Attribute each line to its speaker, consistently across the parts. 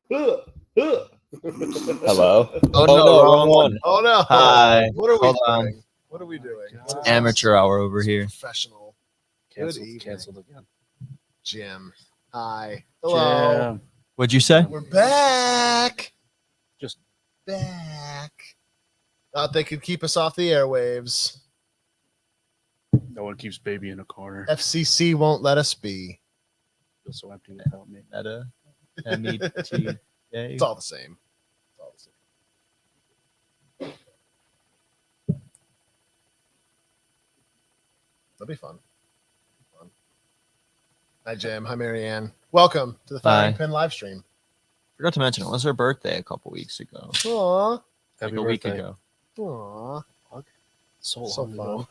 Speaker 1: Hello.
Speaker 2: Oh no, wrong one.
Speaker 3: Oh no!
Speaker 2: Hi.
Speaker 3: What are we
Speaker 2: Hold on.
Speaker 3: doing? What are we doing? What is
Speaker 2: Amateur hour over
Speaker 3: this?
Speaker 2: here.
Speaker 3: Professional.
Speaker 4: Canceled again.
Speaker 3: Jim. Hi. Hello.
Speaker 4: Jim.
Speaker 2: What'd you say?
Speaker 3: We're back.
Speaker 4: Just
Speaker 3: Back. Thought they could keep us off the airwaves.
Speaker 4: no one keeps baby in a corner.
Speaker 3: FCC won't let us be.
Speaker 4: Feels so empty without me.
Speaker 2: Meta. META.
Speaker 3: It's all the same. It's all the same. That'll be fun. Hi, Jim. Hi, Marianne. Welcome to the Firing
Speaker 2: Hi.
Speaker 3: Pin live stream.
Speaker 2: Forgot to mention it was her birthday a couple weeks ago.
Speaker 3: Aw.
Speaker 2: Like
Speaker 4: Happy
Speaker 2: a week
Speaker 4: birthday.
Speaker 2: ago.
Speaker 3: Aw.
Speaker 4: So
Speaker 3: So
Speaker 4: long ago.
Speaker 3: fun.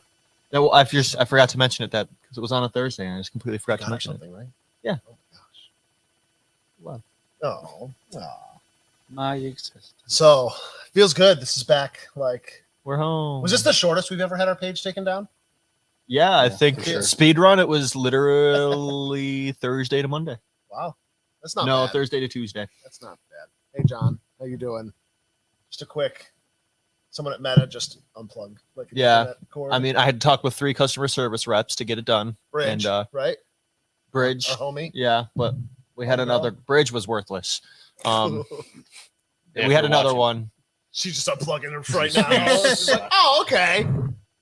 Speaker 2: No, well, I forgot to mention it that because it was on a Thursday and I just completely forgot to
Speaker 3: Got
Speaker 2: mention it.
Speaker 3: something, right?
Speaker 2: Yeah.
Speaker 3: Oh, my gosh.
Speaker 2: What?
Speaker 3: Oh. Aw.
Speaker 4: My existence.
Speaker 3: So, feels good. This is back. Like,
Speaker 2: We're home.
Speaker 3: was this the shortest we've ever had our page taken down?
Speaker 2: Yeah, I
Speaker 4: Yeah,
Speaker 2: think
Speaker 4: for sure.
Speaker 2: speed run. It was literally Thursday to Monday.
Speaker 3: Wow. That's not
Speaker 2: No,
Speaker 3: bad.
Speaker 2: Thursday to Tuesday.
Speaker 3: That's not bad. Hey, John. How you doing? Just a quick. Someone at Meta just unplugged. Like an
Speaker 2: Yeah.
Speaker 3: Ethernet cord.
Speaker 2: I mean, I had to talk with 3 customer service reps to get it done.
Speaker 3: Bridge,
Speaker 2: and,
Speaker 3: right?
Speaker 2: Bridge,
Speaker 3: Our homie.
Speaker 2: yeah, but we had
Speaker 3: Homegirl?
Speaker 2: another. Bridge was worthless.
Speaker 4: Yeah,
Speaker 2: We had
Speaker 4: if you're
Speaker 2: another
Speaker 4: watching.
Speaker 2: one.
Speaker 3: She's just unplugging her right now. She's like, oh, okay.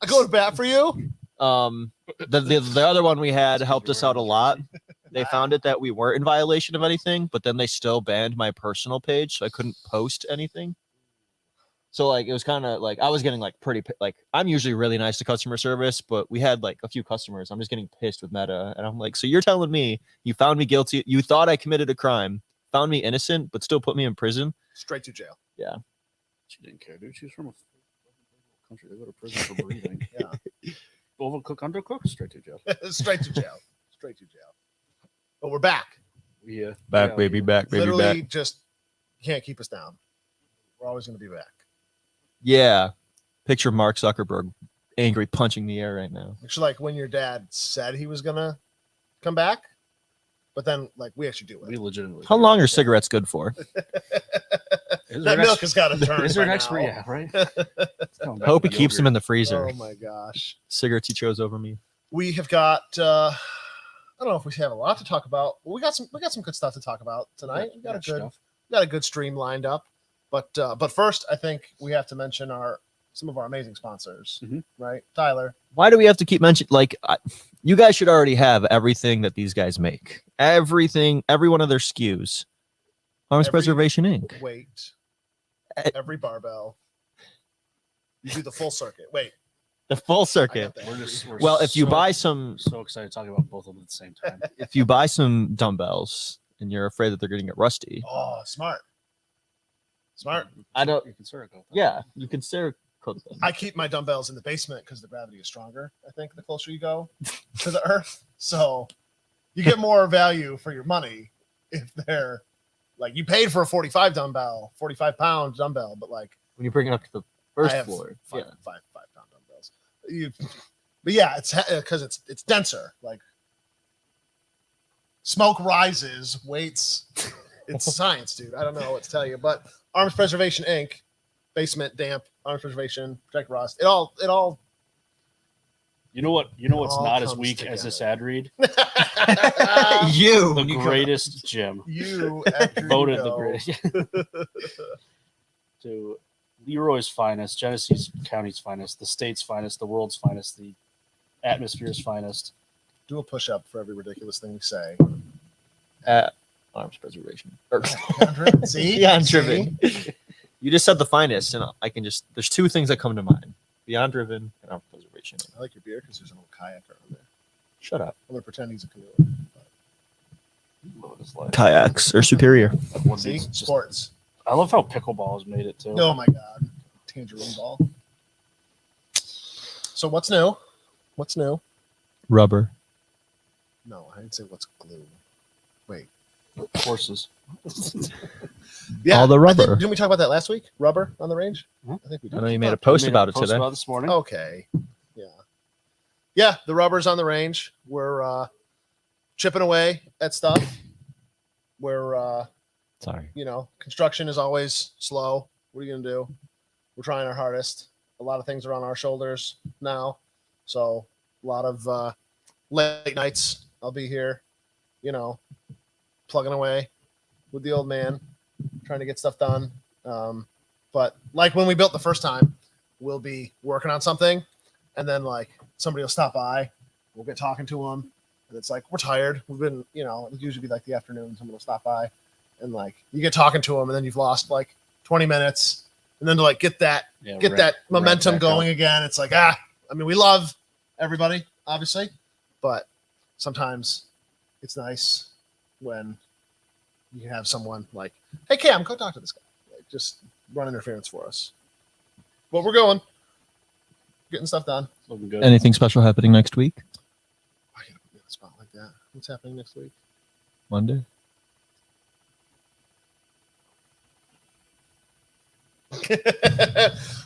Speaker 3: I go to bat for you.
Speaker 2: The other one we had helped us out a lot. They found it that we weren't in violation of anything, but then they still banned my personal page, so I couldn't post anything. So like it was kind of like I was getting like pretty like I'm usually really nice to customer service, but we had like a few customers. I'm just getting pissed with Meta, and I'm like, so you're telling me you found me guilty? You thought I committed a crime, found me innocent, but still put me in prison?
Speaker 3: Straight to jail.
Speaker 4: She didn't care, dude. She's from a country. They go to prison for breathing.
Speaker 3: Yeah.
Speaker 4: Overcook, undercook, straight to jail.
Speaker 3: Straight to jail. Straight to jail. But we're back.
Speaker 4: Yeah.
Speaker 2: Back, baby, back, baby,
Speaker 3: Literally,
Speaker 2: back.
Speaker 3: just you can't keep us down. We're always going to be back.
Speaker 2: Yeah. Picture Mark Zuckerberg angry punching the air right now.
Speaker 3: Actually, like when your dad said he was going to come back, but then like we actually do
Speaker 4: We
Speaker 3: it.
Speaker 4: legitimately.
Speaker 2: How long are cigarettes good for?
Speaker 4: Is
Speaker 3: That
Speaker 4: there
Speaker 3: milk
Speaker 4: an
Speaker 3: has got to turn.
Speaker 4: Is there an
Speaker 3: by
Speaker 4: expiry?
Speaker 3: now.
Speaker 4: Yeah, right.
Speaker 2: I hope he keeps them in the freezer.
Speaker 3: Oh my gosh.
Speaker 2: Cigarettes he chose over me.
Speaker 3: We have got I don't know if we have a lot to talk about. We got some good stuff to talk about tonight. We got a good stream lined up. But first I think we have to mention some of our amazing sponsors,
Speaker 4: Mhm.
Speaker 3: right? Tyler.
Speaker 2: Why do we have to keep mentioning? Like, you guys should already have everything that these guys make. Everything, every one of their SKUs. Arms
Speaker 3: Every-
Speaker 2: Preservation Inc.
Speaker 3: Wait.
Speaker 2: Eh.
Speaker 3: Every barbell. You do the full circuit. Wait.
Speaker 2: The full
Speaker 3: I
Speaker 2: circuit.
Speaker 3: got that.
Speaker 4: We're
Speaker 2: Well, if you
Speaker 4: so-
Speaker 2: buy some,
Speaker 4: so excited to talk about both of them at the same time.
Speaker 2: if you buy some dumbbells and you're afraid that they're going to get rusty,
Speaker 3: Oh, smart. Smart.
Speaker 2: I don't.
Speaker 4: You can circle that.
Speaker 2: Yeah, you can coat them.
Speaker 3: I keep my dumbbells in the basement because the gravity is stronger, I think, the closer you go to the earth. So you get more value for your money if they're like you paid for a 45 pound dumbbell, but like
Speaker 2: When you bring it up to the
Speaker 3: I
Speaker 2: first
Speaker 3: have
Speaker 2: floor.
Speaker 3: five pound dumbbells. But yeah, it's because it's denser. Like smoke rises, weights. It's science, dude. I don't know what to tell you, but Arms Preservation Inc. Basement damp arms preservation, protect rust. It all
Speaker 4: You know what? You know what's
Speaker 3: all
Speaker 4: not as
Speaker 3: comes
Speaker 4: weak as this
Speaker 3: together.
Speaker 4: ad read?
Speaker 2: You,
Speaker 4: The greatest gym.
Speaker 3: you after
Speaker 4: Voted
Speaker 3: you
Speaker 4: the
Speaker 3: go.
Speaker 4: greatest. To Leroy's finest, Genesee County's finest, the state's finest, the world's finest, the atmosphere's finest.
Speaker 3: Do a push up for every ridiculous thing you say.
Speaker 2: Arms Preservation.
Speaker 3: See?
Speaker 2: Beyond
Speaker 3: See?
Speaker 2: Driven. You just said the finest, and I can just. There's 2 things that come to mind: Beyond Driven and Arms Preservation.
Speaker 3: I like your beer because there's a little kayaker on there.
Speaker 2: Shut up.
Speaker 3: I'm gonna pretend he's a canoe.
Speaker 2: Kayaks are superior.
Speaker 3: See? Sports.
Speaker 4: I love how pickleball has made it too.
Speaker 3: Oh my god. Tangerine ball. So what's new? What's new?
Speaker 2: Rubber.
Speaker 3: No, I didn't say what's glue. Wait.
Speaker 4: Horses.
Speaker 3: Yeah.
Speaker 2: All the
Speaker 3: I think-
Speaker 2: rubber.
Speaker 3: didn't we talk about that last week? Rubber on the range?
Speaker 4: Huh?
Speaker 3: I think we
Speaker 2: I
Speaker 3: did.
Speaker 2: know you made a
Speaker 4: I
Speaker 2: post
Speaker 4: made
Speaker 2: about it
Speaker 4: post
Speaker 2: today.
Speaker 4: about this morning.
Speaker 3: Okay. Yeah. Yeah, the rubber's on the range. We're chipping away at stuff. We're
Speaker 1: Sorry.
Speaker 3: You know, construction is always slow. What are you gonna do? We're trying our hardest. A lot of things are on our shoulders now, so a lot of late nights. I'll be here, you know, plugging away with the old man, trying to get stuff done. But like when we built the first time, we'll be working on something, and then like somebody will stop by. We'll get talking to them, and it's like we're tired. We've been, you know, it'll usually be like the afternoon. Someone will stop by, and like you get talking to them, and then you've lost like 20 minutes, and then to like get that momentum
Speaker 4: back
Speaker 3: going
Speaker 4: up.
Speaker 3: again. It's like I mean, we love everybody, obviously, but sometimes it's nice when you can have someone like, hey Cam, go talk to this guy. Like, just run interference for us. But we're going, getting stuff done.
Speaker 4: Looking good.
Speaker 2: Anything special happening next week?
Speaker 3: I gotta put me on the spot like that. What's happening next week?
Speaker 2: Monday?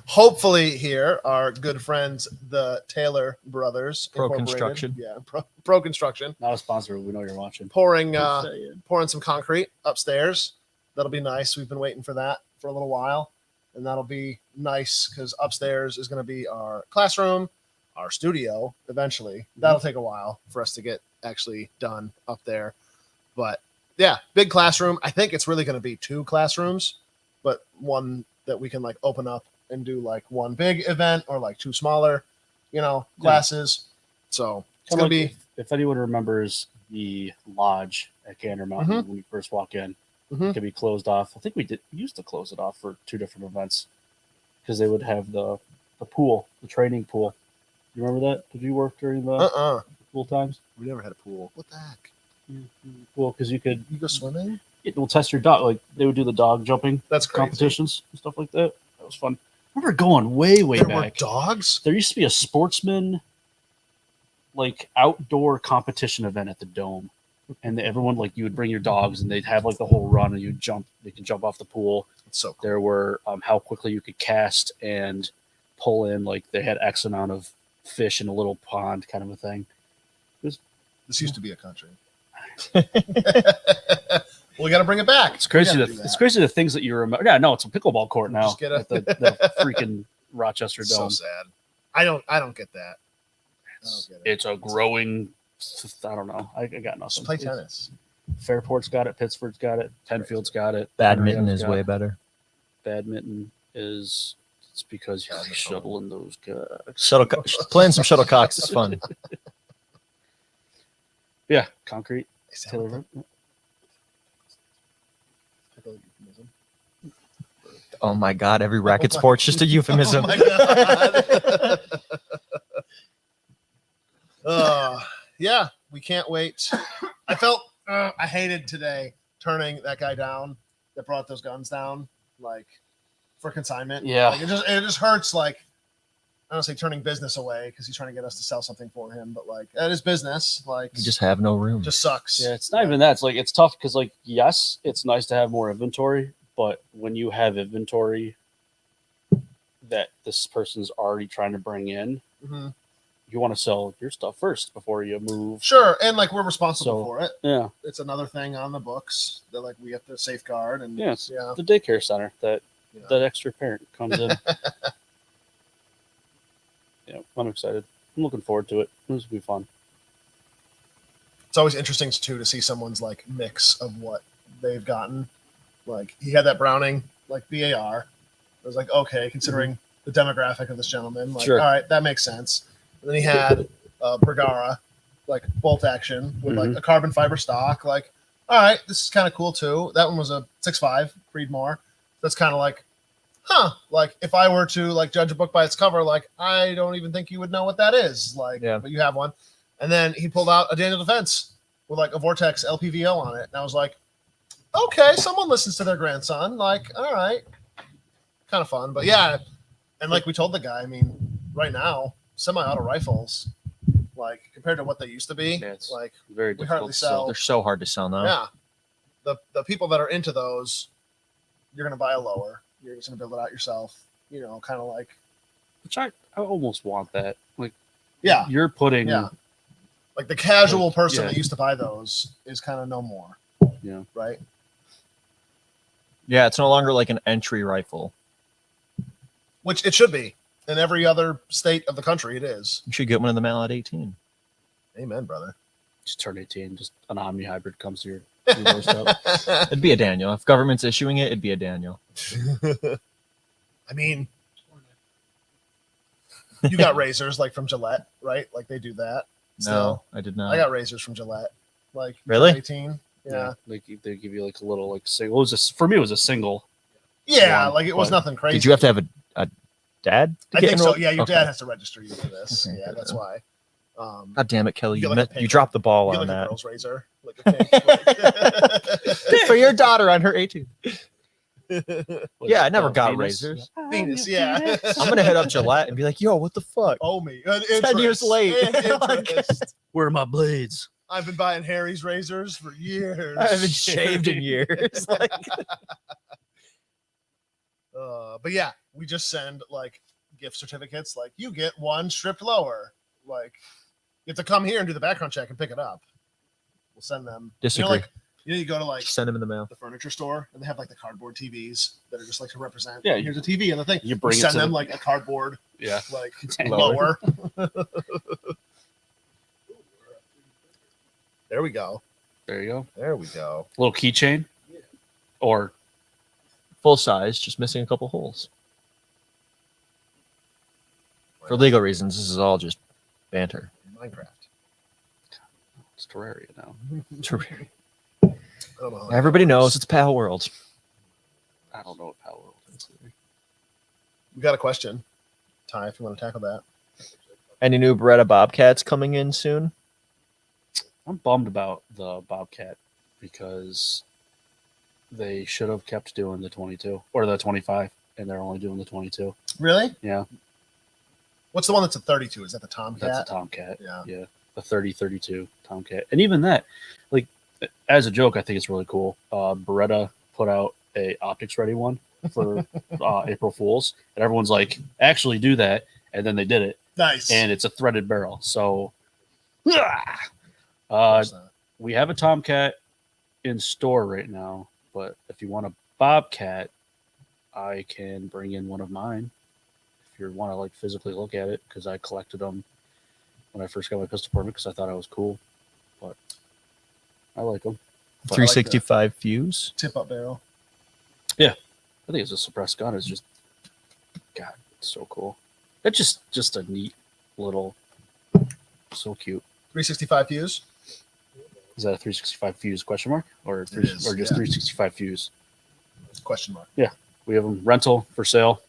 Speaker 3: Hopefully, here our good friends, the Taylor Brothers,
Speaker 2: Pro
Speaker 3: Incorporated.
Speaker 2: Construction.
Speaker 3: Yeah, Pro Construction,
Speaker 4: Not a sponsor, but we know you're watching.
Speaker 3: pouring some concrete upstairs. That'll be nice. We've been waiting for that for a little while, and that'll be nice because upstairs is going to be our classroom, our studio. Eventually, that'll take a while for us to get actually done up there, but yeah, big classroom. I think it's really going to be 2 classrooms, but one that we can like open up and do like one big event or like 2 smaller, you know, classes. So it's
Speaker 4: Kinda
Speaker 3: going to
Speaker 4: like
Speaker 3: be
Speaker 4: if anyone remembers the lodge at Gander Mountain when you first walk in,
Speaker 3: Mhm.
Speaker 4: it could be closed off. I think we used to close it off for 2 different events because they would have the pool, the training pool. You remember that? Did you work during the pool times?
Speaker 3: We never had a pool. What the heck?
Speaker 4: Well, because you could
Speaker 3: You go swimming?
Speaker 4: it will test your dog. Like they would do the dog jumping
Speaker 3: That's crazy.
Speaker 4: competitions and stuff like that. That was fun. I remember going way
Speaker 3: There were
Speaker 4: back.
Speaker 3: dogs?
Speaker 4: There used to be a sportsman like outdoor competition event at the Dome, and everyone like you would bring your dogs and they'd have like the whole run and you'd jump. They could jump off the pool.
Speaker 3: It's so cool.
Speaker 4: There were how quickly you could cast and pull in. Like they had X amount of fish in a little pond, kind of a thing.
Speaker 3: This used to be a country. Well, we got to bring it back.
Speaker 4: It's crazy.
Speaker 3: We gotta do
Speaker 4: It's
Speaker 3: that.
Speaker 4: crazy the things that you remember. Yeah, no, it's a pickleball court now
Speaker 3: Just get a-
Speaker 4: at the freaking Rochester
Speaker 3: So
Speaker 4: Dome.
Speaker 3: sad. I don't get that. I don't get it.
Speaker 4: It's a growing. I don't know. I got
Speaker 3: Just
Speaker 4: nothing.
Speaker 3: play tennis.
Speaker 4: Fairport's got it. Pittsburgh's got it. Tenfield's got it.
Speaker 2: Badminton
Speaker 4: Mariano's
Speaker 2: is
Speaker 4: got
Speaker 2: way
Speaker 4: it.
Speaker 2: better.
Speaker 4: Badminton is. It's because you're shuttling those guys.
Speaker 2: Playing some shuttlecocks is fun.
Speaker 4: Yeah, concrete.
Speaker 3: Is that
Speaker 4: Taylor.
Speaker 3: what the- euphemism?
Speaker 2: Oh my god, every racket sport's just a euphemism.
Speaker 3: Oh my God. Yeah, we can't wait. I felt I hated today turning that guy down that brought those guns down, like for consignment.
Speaker 4: Yeah.
Speaker 3: like, it just hurts. Like I don't say turning business away because he's trying to get us to sell something for him, but like that is business. Like
Speaker 2: You just have no room.
Speaker 3: just sucks.
Speaker 4: Yeah, it's not even that. It's like it's tough because like yes, it's nice to have more inventory, but when you have inventory that this person's already trying to bring in,
Speaker 3: Mhm.
Speaker 4: you want to sell your stuff first before you move.
Speaker 3: Sure, and like we're responsible
Speaker 4: So-
Speaker 3: for it.
Speaker 4: Yeah,
Speaker 3: It's another thing on the books that like we have to safeguard and
Speaker 4: Yes.
Speaker 3: yeah.
Speaker 4: the daycare center that
Speaker 3: Yeah.
Speaker 4: that extra parent comes in. Yeah, I'm excited. I'm looking forward to it. This will be fun.
Speaker 3: It's always interesting too to see someone's like mix of what they've gotten. Like he had that Browning like BAR. I was like, okay, considering the demographic of this gentleman, like
Speaker 4: Sure.
Speaker 3: all right, that makes sense. And then he had Bergara, like bolt action with like a carbon fiber stock. Like, all right, this is kind of cool too. That one was a 6.5 Creedmoor. That's kind of like, huh? Like if I were to like judge a book by its cover, like I don't even think you would know what that is. Like,
Speaker 2: Yeah.
Speaker 3: but you have one. And then he pulled out a Daniel Defense with like a Vortex LPVO on it, and I was like, okay, someone listens to their grandson. Like, all right, kind of fun. But yeah, and like we told the guy, I mean, right now, semi-auto rifles, like compared to what they used to be,
Speaker 4: Yeah, it's
Speaker 3: like
Speaker 4: Very
Speaker 3: we
Speaker 4: difficult
Speaker 3: hardly
Speaker 4: to
Speaker 3: sell.
Speaker 2: They're so hard to sell now.
Speaker 3: yeah, the people that are into those, you're gonna buy a lower. You're just gonna build it out yourself. You know, kind of like
Speaker 4: Which I almost want that. Like
Speaker 3: yeah,
Speaker 4: you're putting
Speaker 3: yeah. Like the casual
Speaker 4: Like,
Speaker 3: person
Speaker 4: yeah.
Speaker 3: that used to buy those is kind of no more.
Speaker 4: Yeah.
Speaker 3: Right.
Speaker 2: Yeah, it's no longer like an entry rifle.
Speaker 3: which it should be. In every other state of the country, it is.
Speaker 2: You should get one in the mail at 18.
Speaker 3: Amen, brother.
Speaker 4: Just turn 18. Just an Omni hybrid comes to your doorstep.
Speaker 2: It'd be a Daniel. If government's issuing it, it'd be a Daniel.
Speaker 3: I mean, you got razors like from Gillette, right? Like they do that.
Speaker 2: No, I did not.
Speaker 3: I got razors from Gillette. Like
Speaker 2: Really?
Speaker 3: 18. Yeah.
Speaker 4: They give you like a little like single. It was for me, it was a single.
Speaker 3: Yeah,
Speaker 4: One,
Speaker 3: like it was
Speaker 4: but-
Speaker 3: nothing crazy.
Speaker 2: Did you have to have a dad? To
Speaker 3: I
Speaker 2: get
Speaker 3: think so.
Speaker 2: enrolled?
Speaker 3: Yeah, your
Speaker 2: Okay.
Speaker 3: dad has to register you for this.
Speaker 2: Okay,
Speaker 3: Yeah, that's
Speaker 2: good.
Speaker 3: why.
Speaker 2: God damn it, Kelly!
Speaker 3: You
Speaker 2: You,
Speaker 3: get like a
Speaker 2: you
Speaker 3: pink-
Speaker 2: dropped the ball
Speaker 3: you get
Speaker 2: on
Speaker 3: like a
Speaker 2: that.
Speaker 3: girl's razor, like a pink,
Speaker 2: For your daughter on her 18th.
Speaker 4: What
Speaker 2: Yeah,
Speaker 4: is
Speaker 2: I
Speaker 4: it,
Speaker 2: never got
Speaker 4: Venus?
Speaker 2: razors.
Speaker 3: Venus, yeah.
Speaker 2: I'm gonna hit up Gillette and be like, "Yo, what the fuck?"
Speaker 3: Oh me,
Speaker 2: 10 years late.
Speaker 3: Interest.
Speaker 4: Where are my blades?
Speaker 3: I've been buying Harry's razors for years.
Speaker 2: I haven't shaved in years. Like,
Speaker 3: But yeah, we just send like gift certificates. Like you get one stripped lower. Like you have to come here and do the background check and pick it up. We'll send them.
Speaker 2: Disagree.
Speaker 3: Like you go to like
Speaker 2: just send them in the mail.
Speaker 3: the furniture store and they have like the cardboard TVs that are just like to represent.
Speaker 4: Yeah,
Speaker 3: here's a TV and the thing.
Speaker 4: You bring it
Speaker 3: send
Speaker 4: to
Speaker 3: them
Speaker 4: the-
Speaker 3: like a cardboard
Speaker 4: Yeah.
Speaker 3: like
Speaker 2: Lower.
Speaker 3: lower. There we go.
Speaker 4: There you go.
Speaker 3: There we go.
Speaker 4: Little keychain. Or
Speaker 2: Full size, just missing a couple holes. For legal reasons, this is all just banter.
Speaker 3: Minecraft.
Speaker 4: it's Terraria now.
Speaker 3: I don't know how that
Speaker 2: Everybody
Speaker 3: works.
Speaker 2: knows it's Pal World.
Speaker 4: I don't know what Power World is.
Speaker 3: We got a question. Ty, if you want to tackle that.
Speaker 2: Any new Beretta Bobcats coming in soon?
Speaker 4: I'm bummed about the Bobcat because they should have kept doing the 22 or the 25, and they're only doing the 22.
Speaker 3: Really?
Speaker 4: Yeah,
Speaker 3: What's the one that's a 32? Is that the Tomcat?
Speaker 4: that's a Tomcat.
Speaker 3: Yeah.
Speaker 4: Yeah, the 30-32 Tomcat, and even that, like as a joke, I think it's really cool. Beretta put out a optics ready one for April Fools, and everyone's like, actually do that, and then they did it,
Speaker 3: Nice.
Speaker 4: and it's a threaded barrel. So,
Speaker 3: Of course not.
Speaker 4: we have a Tomcat in store right now, but if you want a Bobcat, I can bring in one of mine. If you want to like physically look at it, because I collected them when I first got my pistol permit because I thought I was cool, but I like them.
Speaker 2: 365 fuse.
Speaker 3: Tip up barrel.
Speaker 4: I think it's a suppressed gun. It's just, God, it's so cool. It's just a neat little, so cute.
Speaker 3: 365 fuse.
Speaker 4: Is that a 365 fuse question mark or
Speaker 3: It is,
Speaker 4: or just
Speaker 3: yeah.
Speaker 4: 365 fuse?
Speaker 3: Question mark.
Speaker 4: We have them rental for sale.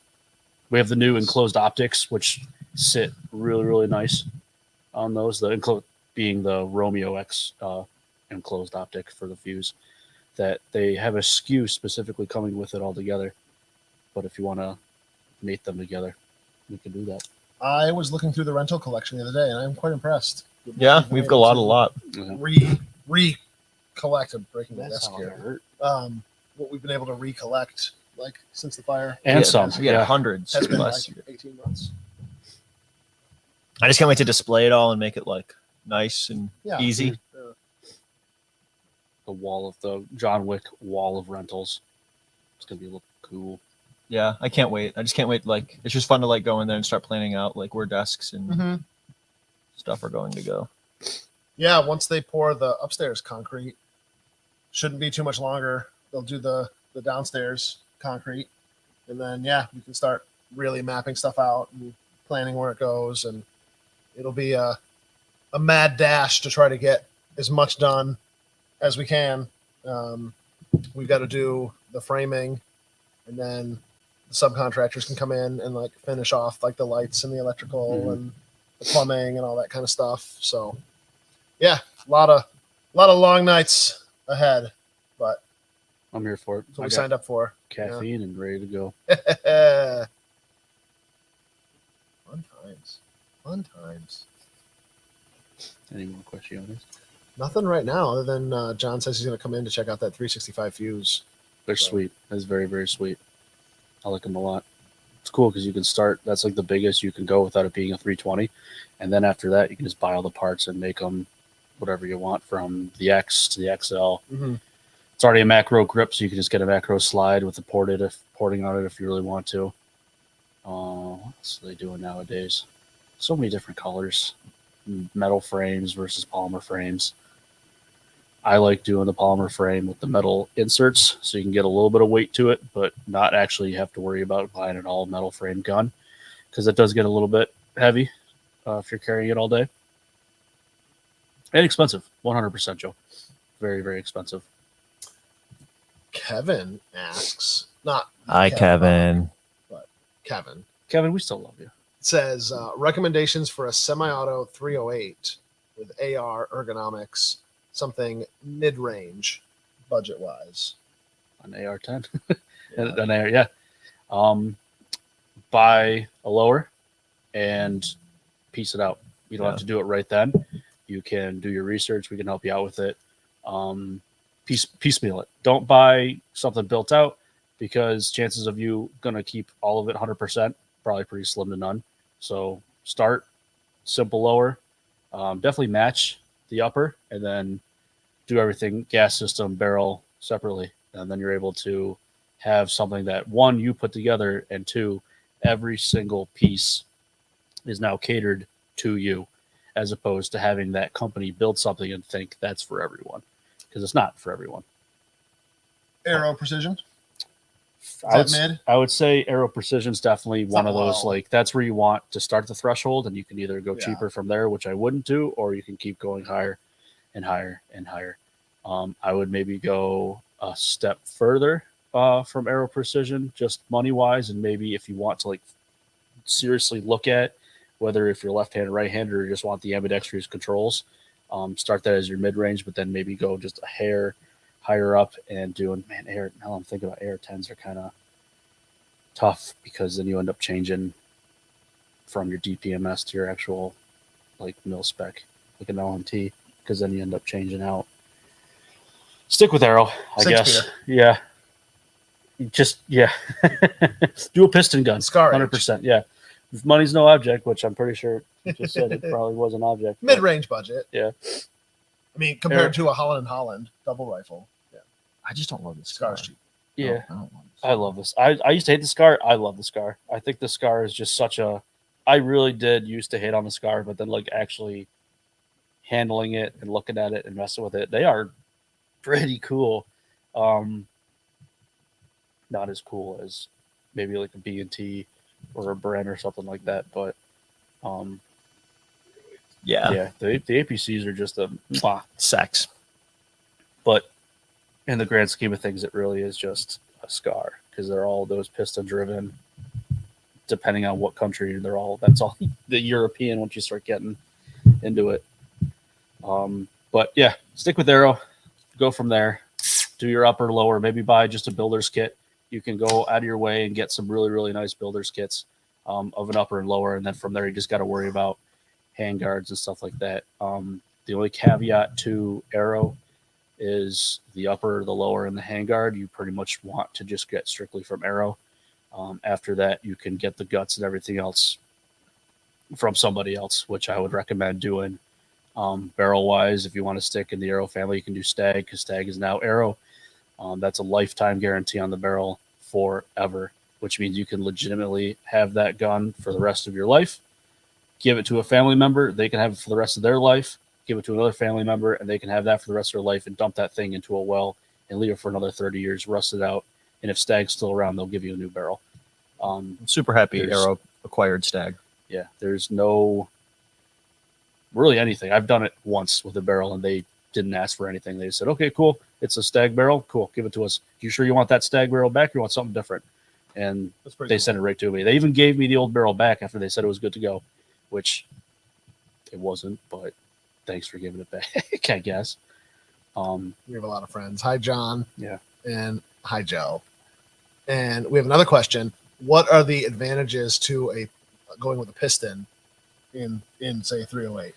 Speaker 4: We have the new enclosed optics, which sit really, really nice on those. The enclosed being the Romeo X enclosed optic for the fuse. That they have a SKU specifically coming with it all together. But if you want to mate them together, we can do that.
Speaker 3: I was looking through the rental collection the other day, and I'm quite impressed. with what
Speaker 2: Yeah,
Speaker 3: we've been
Speaker 2: we've
Speaker 3: able
Speaker 2: got a
Speaker 3: to
Speaker 2: lot.
Speaker 4: Yeah.
Speaker 3: Recollect. I'm breaking the
Speaker 4: That's
Speaker 3: desk
Speaker 4: how
Speaker 3: here.
Speaker 4: it hurt.
Speaker 3: What we've been able to recollect, like since the fire,
Speaker 4: And
Speaker 2: Yeah,
Speaker 4: some.
Speaker 2: We had
Speaker 4: Yeah.
Speaker 2: hundreds
Speaker 3: has been
Speaker 2: last
Speaker 3: like
Speaker 2: year.
Speaker 3: 18 months.
Speaker 2: I just can't wait to display it all and make it like nice and
Speaker 3: Yeah.
Speaker 2: easy.
Speaker 4: The wall of the John Wick wall of rentals. It's gonna be a little cool.
Speaker 2: Yeah, I can't wait. I just can't wait. Like, it's just fun to like go in there and start planning out like where desks and
Speaker 3: Mhm.
Speaker 2: stuff are going to go.
Speaker 3: Yeah, once they pour the upstairs concrete, shouldn't be too much longer. They'll do the downstairs concrete, and then yeah, we can start really mapping stuff out and planning where it goes, and it'll be a mad dash to try to get as much done as we can. We've got to do the framing, and then the subcontractors can come in and like finish off like the lights and the electrical
Speaker 4: Mhm.
Speaker 3: and the plumbing and all that kind of stuff. So yeah, a lot of long nights ahead, but
Speaker 4: I'm here for it.
Speaker 3: that's what
Speaker 4: I
Speaker 3: we
Speaker 4: got
Speaker 3: signed up for.
Speaker 4: caffeine and ready to go.
Speaker 3: Fun times. Fun times.
Speaker 4: Any more questions?
Speaker 3: Nothing right now other than John says he's going to come in to check out that 365 fuse.
Speaker 4: They're sweet. That's very, very sweet. I like them a lot. It's cool because you can start. That's like the biggest you can go without it being a 320, and then after that, you can just buy all the parts and make them whatever you want, from the X to the XL
Speaker 3: Mm-hmm.
Speaker 4: It's already a macro grip, so you can just get a macro slide with the porting on it if you really want to. What else are they doing nowadays? So many different colors. Metal frames versus polymer frames. I like doing the polymer frame with the metal inserts, so you can get a little bit of weight to it, but not actually have to worry about buying an all metal frame gun, because it does get a little bit heavy if you're carrying it all day. And expensive, 100%, Joe. Very, very expensive.
Speaker 3: Kevin asks, not
Speaker 2: Hi, Kevin.
Speaker 3: Kevin
Speaker 4: Kevin, we still love you.
Speaker 3: says recommendations for a semi-auto 308 with AR ergonomics, something mid-range budget-wise.
Speaker 4: An AR-10. An AR, yeah. Buy a lower and piece it out. You don't have to do it right then. You can do your research. We can help you out with it. Piecemeal it. Don't buy something built out, because chances of you going to keep all of it 100% probably pretty slim to none. So start simple lower. Definitely match the upper, and then do everything gas system, barrel separately. And then you're able to have something that, one, you put together, and two, every single piece is now catered to you, as opposed to having that company build something and think that's for everyone, because it's not for everyone.
Speaker 3: Aero Precision.
Speaker 4: I would say Aero Precision is definitely one of those,
Speaker 3: low.
Speaker 4: like, that's where you want to start the threshold, and you can either go
Speaker 3: Yeah.
Speaker 4: cheaper from there, which I wouldn't do, or you can keep going higher and higher and higher. I would maybe go a step further from Aero Precision, just money wise, and maybe if you want to like seriously look at whether if you're left-handed, right-handed, or you just want the ambidextrous controls, start that as your mid-range, but then maybe go just a hair higher up and doing, man, air. Now I'm thinking about AR-10s are kind of tough, because then you end up changing from your DPMS to your actual like mil spec, like an LMT, because then you end up changing out. Stick with Aero, I
Speaker 3: Six
Speaker 4: guess.
Speaker 3: beer.
Speaker 4: Yeah. Do a piston gun.
Speaker 3: Scar
Speaker 4: 100%. Yeah. If money's no object, which I'm pretty sure you just said it probably was an object. but-
Speaker 3: Mid-range budget.
Speaker 4: Yeah.
Speaker 3: I mean, compared to a Holland double rifle. Yeah.
Speaker 2: I just don't love this
Speaker 3: Scar's cheap.
Speaker 4: Yeah.
Speaker 2: I don't love this.
Speaker 4: I love this. I used to hate the Scar. I love the Scar. I think the Scar is just such a. I really did used to hate on the Scar, but then like actually handling it and looking at it and messing with it, they are pretty cool. Not as cool as maybe like a B&T or a Bren or something like that, but yeah, the APCs are just a mwah.
Speaker 2: Sex.
Speaker 4: But in the grand scheme of things, it really is just a Scar, because they're all those piston driven. Depending on what country, that's all the European once you start getting into it. But yeah, stick with Aero, go from there, do your upper lower, maybe buy just a builder's kit. You can go out of your way and get some really, really nice builder's kits of an upper and lower. And then from there, you just got to worry about handguards and stuff like that. The only caveat to Aero is the upper, the lower, and the handguard. You pretty much want to just get strictly from Aero. After that, you can get the guts and everything else from somebody else, which I would recommend doing. Barrel wise, if you want to stick in the Aero family, you can do Stag, because Stag is now Aero. That's a lifetime guarantee on the barrel forever, which means you can legitimately have that gun for the rest of your life. Give it to a family member, they can have it for the rest of their life. Give it to another family member, and they can have that for the rest of their life, and dump that thing into a well and leave it for another 30 years, rusted out. And if Stag's still around, they'll give you a new barrel.
Speaker 2: I'm super happy
Speaker 4: There's-
Speaker 2: Aero acquired Stag.
Speaker 4: Yeah, there's no really anything. I've done it once with a barrel, and they didn't ask for anything. They said, okay, cool. It's a Stag barrel. Cool. Give it to us. You sure you want that Stag barrel back, or you want something different? And
Speaker 3: That's pretty
Speaker 4: they
Speaker 3: cool.
Speaker 4: sent it right to me. They even gave me the old barrel back after they said it was good to go, which it wasn't, but thanks for giving it back, I guess.
Speaker 3: We have a lot of friends. Hi, John.
Speaker 4: Yeah.
Speaker 3: And hi, Joe. And we have another question. What are the advantages to a going with a piston in say 308?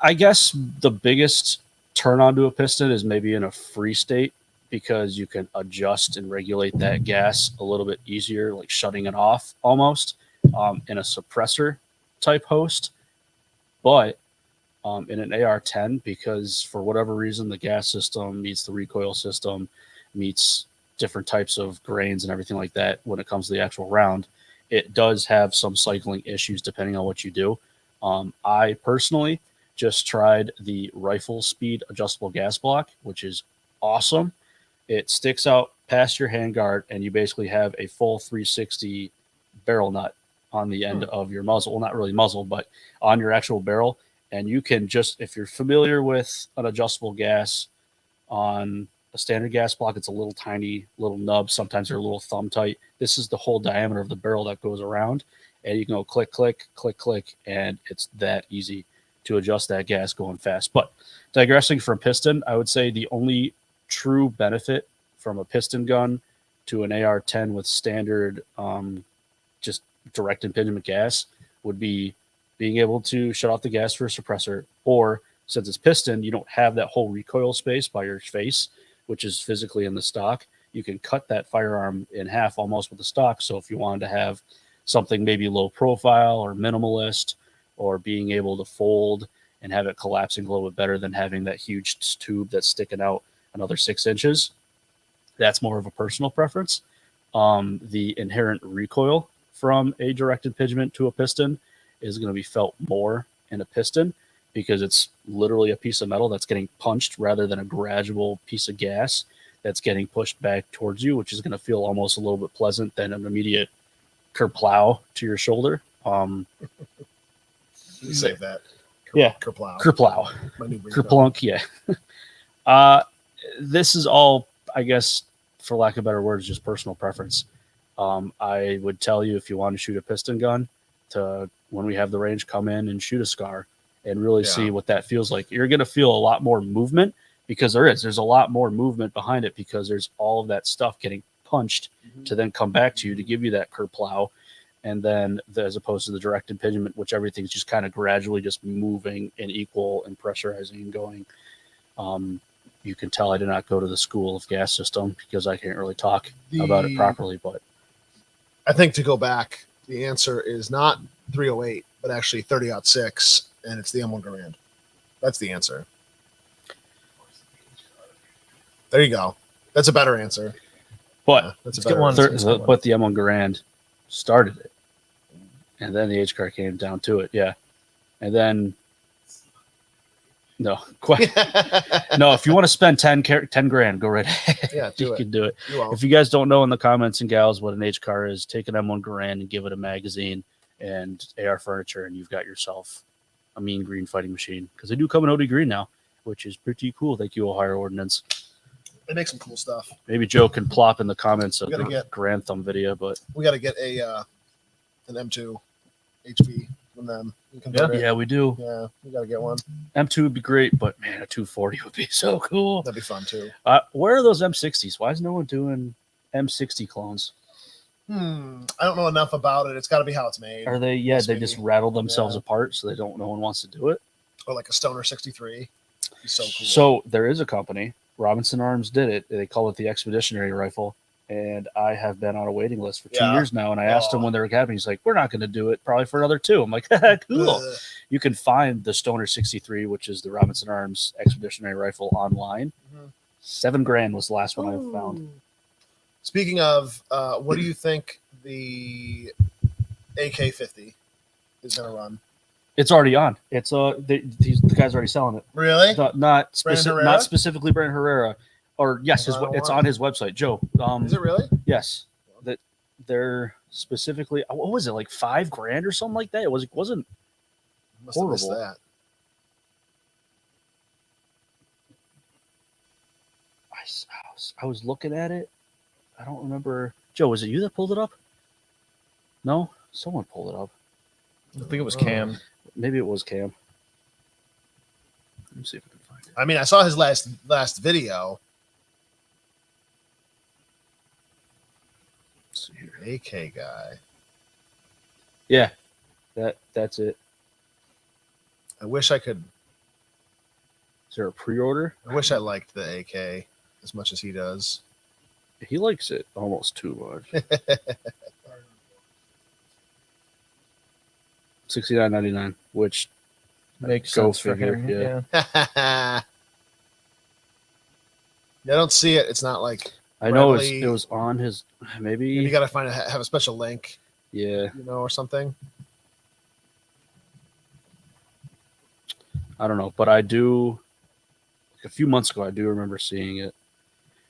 Speaker 4: I guess the biggest turn on to a piston is maybe in a free state, because you can adjust and regulate that gas a little bit easier, like shutting it off almost in a suppressor type host. But in an AR-10 because for whatever reason the gas system meets the recoil system, meets different types of grains and everything like that when it comes to the actual round. It does have some cycling issues depending on what you do. I personally just tried the rifle speed adjustable gas block, which is awesome. It sticks out past your handguard, and you basically have a full 360 barrel nut on the end of your muzzle. Well, not really muzzle, but on your actual barrel. And you can just, if you're familiar with an adjustable gas on a standard gas block, it's a little tiny little nub. Sometimes they're a little thumb tight. This is the whole diameter of the barrel that goes around. And you can go click, click, click, click, and it's that easy to adjust that gas going fast. But digressing from piston, I would say the only true benefit from a piston gun to an AR-10 with standard just direct impingement gas would be being able to shut off the gas for a suppressor, or since it's piston, you don't have that whole recoil space by your face, which is physically in the stock. You can cut that firearm in half almost with the stock. So if you wanted to have something maybe low profile or minimalist, or being able to fold and have it collapsing a little bit better than having that huge tube that's sticking out another 6 inches, that's more of a personal preference. The inherent recoil from a direct impingement to a piston is going to be felt more in a piston because it's literally a piece of metal that's getting punched rather than a gradual piece of gas that's getting pushed back towards you, which is going to feel almost a little bit pleasant than an immediate kerplow to your shoulder.
Speaker 3: You save that.
Speaker 4: Yeah.
Speaker 3: Kerplow.
Speaker 4: Kerplow.
Speaker 3: My new ringtone.
Speaker 4: Kerplunk, yeah. This is all, I guess, for lack of better words, just personal preference. I would tell you if you want to shoot a piston gun, to when we have the range, come in and shoot a SCAR and really see what that feels like. You're going to feel a lot more movement because there's a lot more movement behind it because there's all of that stuff getting punched to then come back to you to give you that kerplow. And then as opposed to the direct impingement, which everything's just kind of gradually just moving and equal and pressurizing and going. You can tell I did not go to the school of gas system because I can't really talk about it properly. But
Speaker 3: I think to go back, the answer is not 308, but actually 30-06, and it's the M1 Garand. That's the answer. There you go. That's a better answer.
Speaker 4: But
Speaker 3: That's a
Speaker 1: Let's get
Speaker 3: better
Speaker 1: one.
Speaker 3: answer.
Speaker 4: but the M1 Garand started it, and then the H car came down to it. Yeah, and then no, quite no. If you want to spend 10 grand, go right ahead.
Speaker 3: Yeah, do
Speaker 4: You
Speaker 3: it.
Speaker 4: can do it.
Speaker 3: You won't.
Speaker 4: If you guys don't know in the comments and gals what an H car is, take an M1 Garand and give it a magazine and AR furniture, and you've got yourself a mean green fighting machine because they do come in OD green now, which is pretty cool. Thank you, Ohio Ordnance.
Speaker 3: They make some cool stuff.
Speaker 4: Maybe Joe can plop in the comments of
Speaker 3: We gotta
Speaker 4: the
Speaker 3: get-
Speaker 4: Grand Thumb video, but
Speaker 3: We got to get an M2 HP from them. You can convert it.
Speaker 4: yeah, we do.
Speaker 3: Yeah, we got to get one.
Speaker 4: M2 would be great, but man, a 240 would be so cool.
Speaker 3: That'd be fun too.
Speaker 4: Where are those M60s? Why is no one doing M60 clones?
Speaker 3: I don't know enough about it. It's got to be how it's made.
Speaker 4: Are they? Yeah,
Speaker 3: Must
Speaker 4: they
Speaker 3: be.
Speaker 4: just rattle themselves
Speaker 3: Yeah.
Speaker 4: apart, so they don't. No one wants to do it.
Speaker 3: Or like a Stoner 63. It's so cool.
Speaker 4: So there is a company, Robinson Arms did it. They call it the Expeditionary Rifle, and I have been on a waiting list for 2
Speaker 3: Yeah.
Speaker 4: years now. And I asked him when they were happening. He's like, "We're not going to do it probably for another 2." I'm like, "Cool."
Speaker 3: Ugh.
Speaker 4: You can find the Stoner 63, which is the Robinson Arms Expeditionary Rifle, online.
Speaker 3: Mhm.
Speaker 4: $7 grand was the last one I found.
Speaker 3: Speaking of, what do you think the AK-50 is going to run?
Speaker 4: It's already on. It's the guy's already selling it.
Speaker 3: Really?
Speaker 4: Not
Speaker 3: Herrera?
Speaker 4: specifically Brandon Herrera, or yes,
Speaker 3: I don't
Speaker 4: it's
Speaker 3: want
Speaker 4: on
Speaker 3: it.
Speaker 4: his website. Joe,
Speaker 3: Is it really?
Speaker 4: yes, that they're specifically. What was it, like $5 grand or something like that? It wasn't.
Speaker 3: Must have missed
Speaker 4: Horrible.
Speaker 3: that.
Speaker 4: I was looking at it. I don't remember. Joe, was it you that pulled it up? No, someone pulled it up.
Speaker 1: I think it was Cam.
Speaker 4: Maybe it was Cam.
Speaker 1: Let me see if I can find it.
Speaker 3: I mean, I saw his last video.
Speaker 1: Let's see here.
Speaker 3: AK guy.
Speaker 4: Yeah, that's it.
Speaker 3: I wish I could.
Speaker 4: Is there a pre-order?
Speaker 3: I wish I liked the AK as much as he does.
Speaker 4: He likes it almost too much. $69.99, which
Speaker 1: Makes
Speaker 4: Go
Speaker 1: sense for
Speaker 4: figure,
Speaker 1: him.
Speaker 4: yeah.
Speaker 3: Yeah, I don't see it. It's not like
Speaker 4: I know
Speaker 3: readily-
Speaker 4: it was on his
Speaker 3: you
Speaker 4: maybe.
Speaker 3: got to find have a special link,
Speaker 4: Yeah,
Speaker 3: or something.
Speaker 4: I don't know, but I do. A few months ago, I do remember seeing it.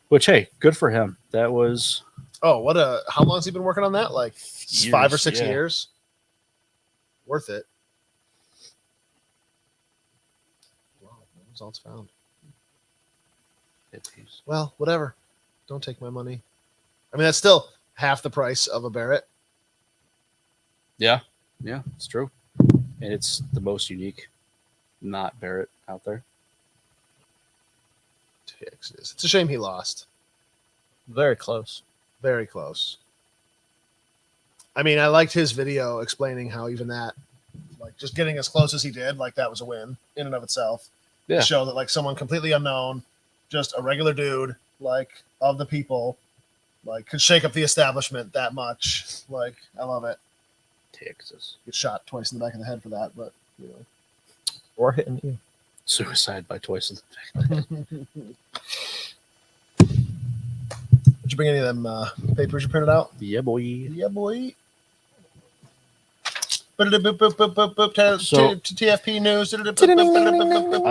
Speaker 4: Which, hey, good for him. That was
Speaker 3: Oh, how long has he been working on that? Like 5 or 6
Speaker 4: yeah.
Speaker 3: years. Worth it. Wow, no results found. Well, whatever. Don't take my money. I mean, that's still half the price of a Barrett.
Speaker 4: Yeah, it's true, and it's the most unique, not Barrett out there.
Speaker 3: Texas. It's a shame he lost.
Speaker 2: Very close.
Speaker 3: Very close. I mean, I liked his video explaining how even that, like, just getting as close as he did, like, that was a win in and of itself.
Speaker 4: Yeah.
Speaker 3: To show that, like, someone completely unknown, just a regular dude, like, of the people, like, could shake up the establishment that much. Like, I love it.
Speaker 4: Texas
Speaker 3: Get shot twice in the back of the head for that, but,
Speaker 2: Or hitting you.
Speaker 4: suicide by twice.
Speaker 3: Did you bring any of them papers you printed out?
Speaker 4: Yeah, boy.
Speaker 3: Yeah, boy. TFP news.
Speaker 4: I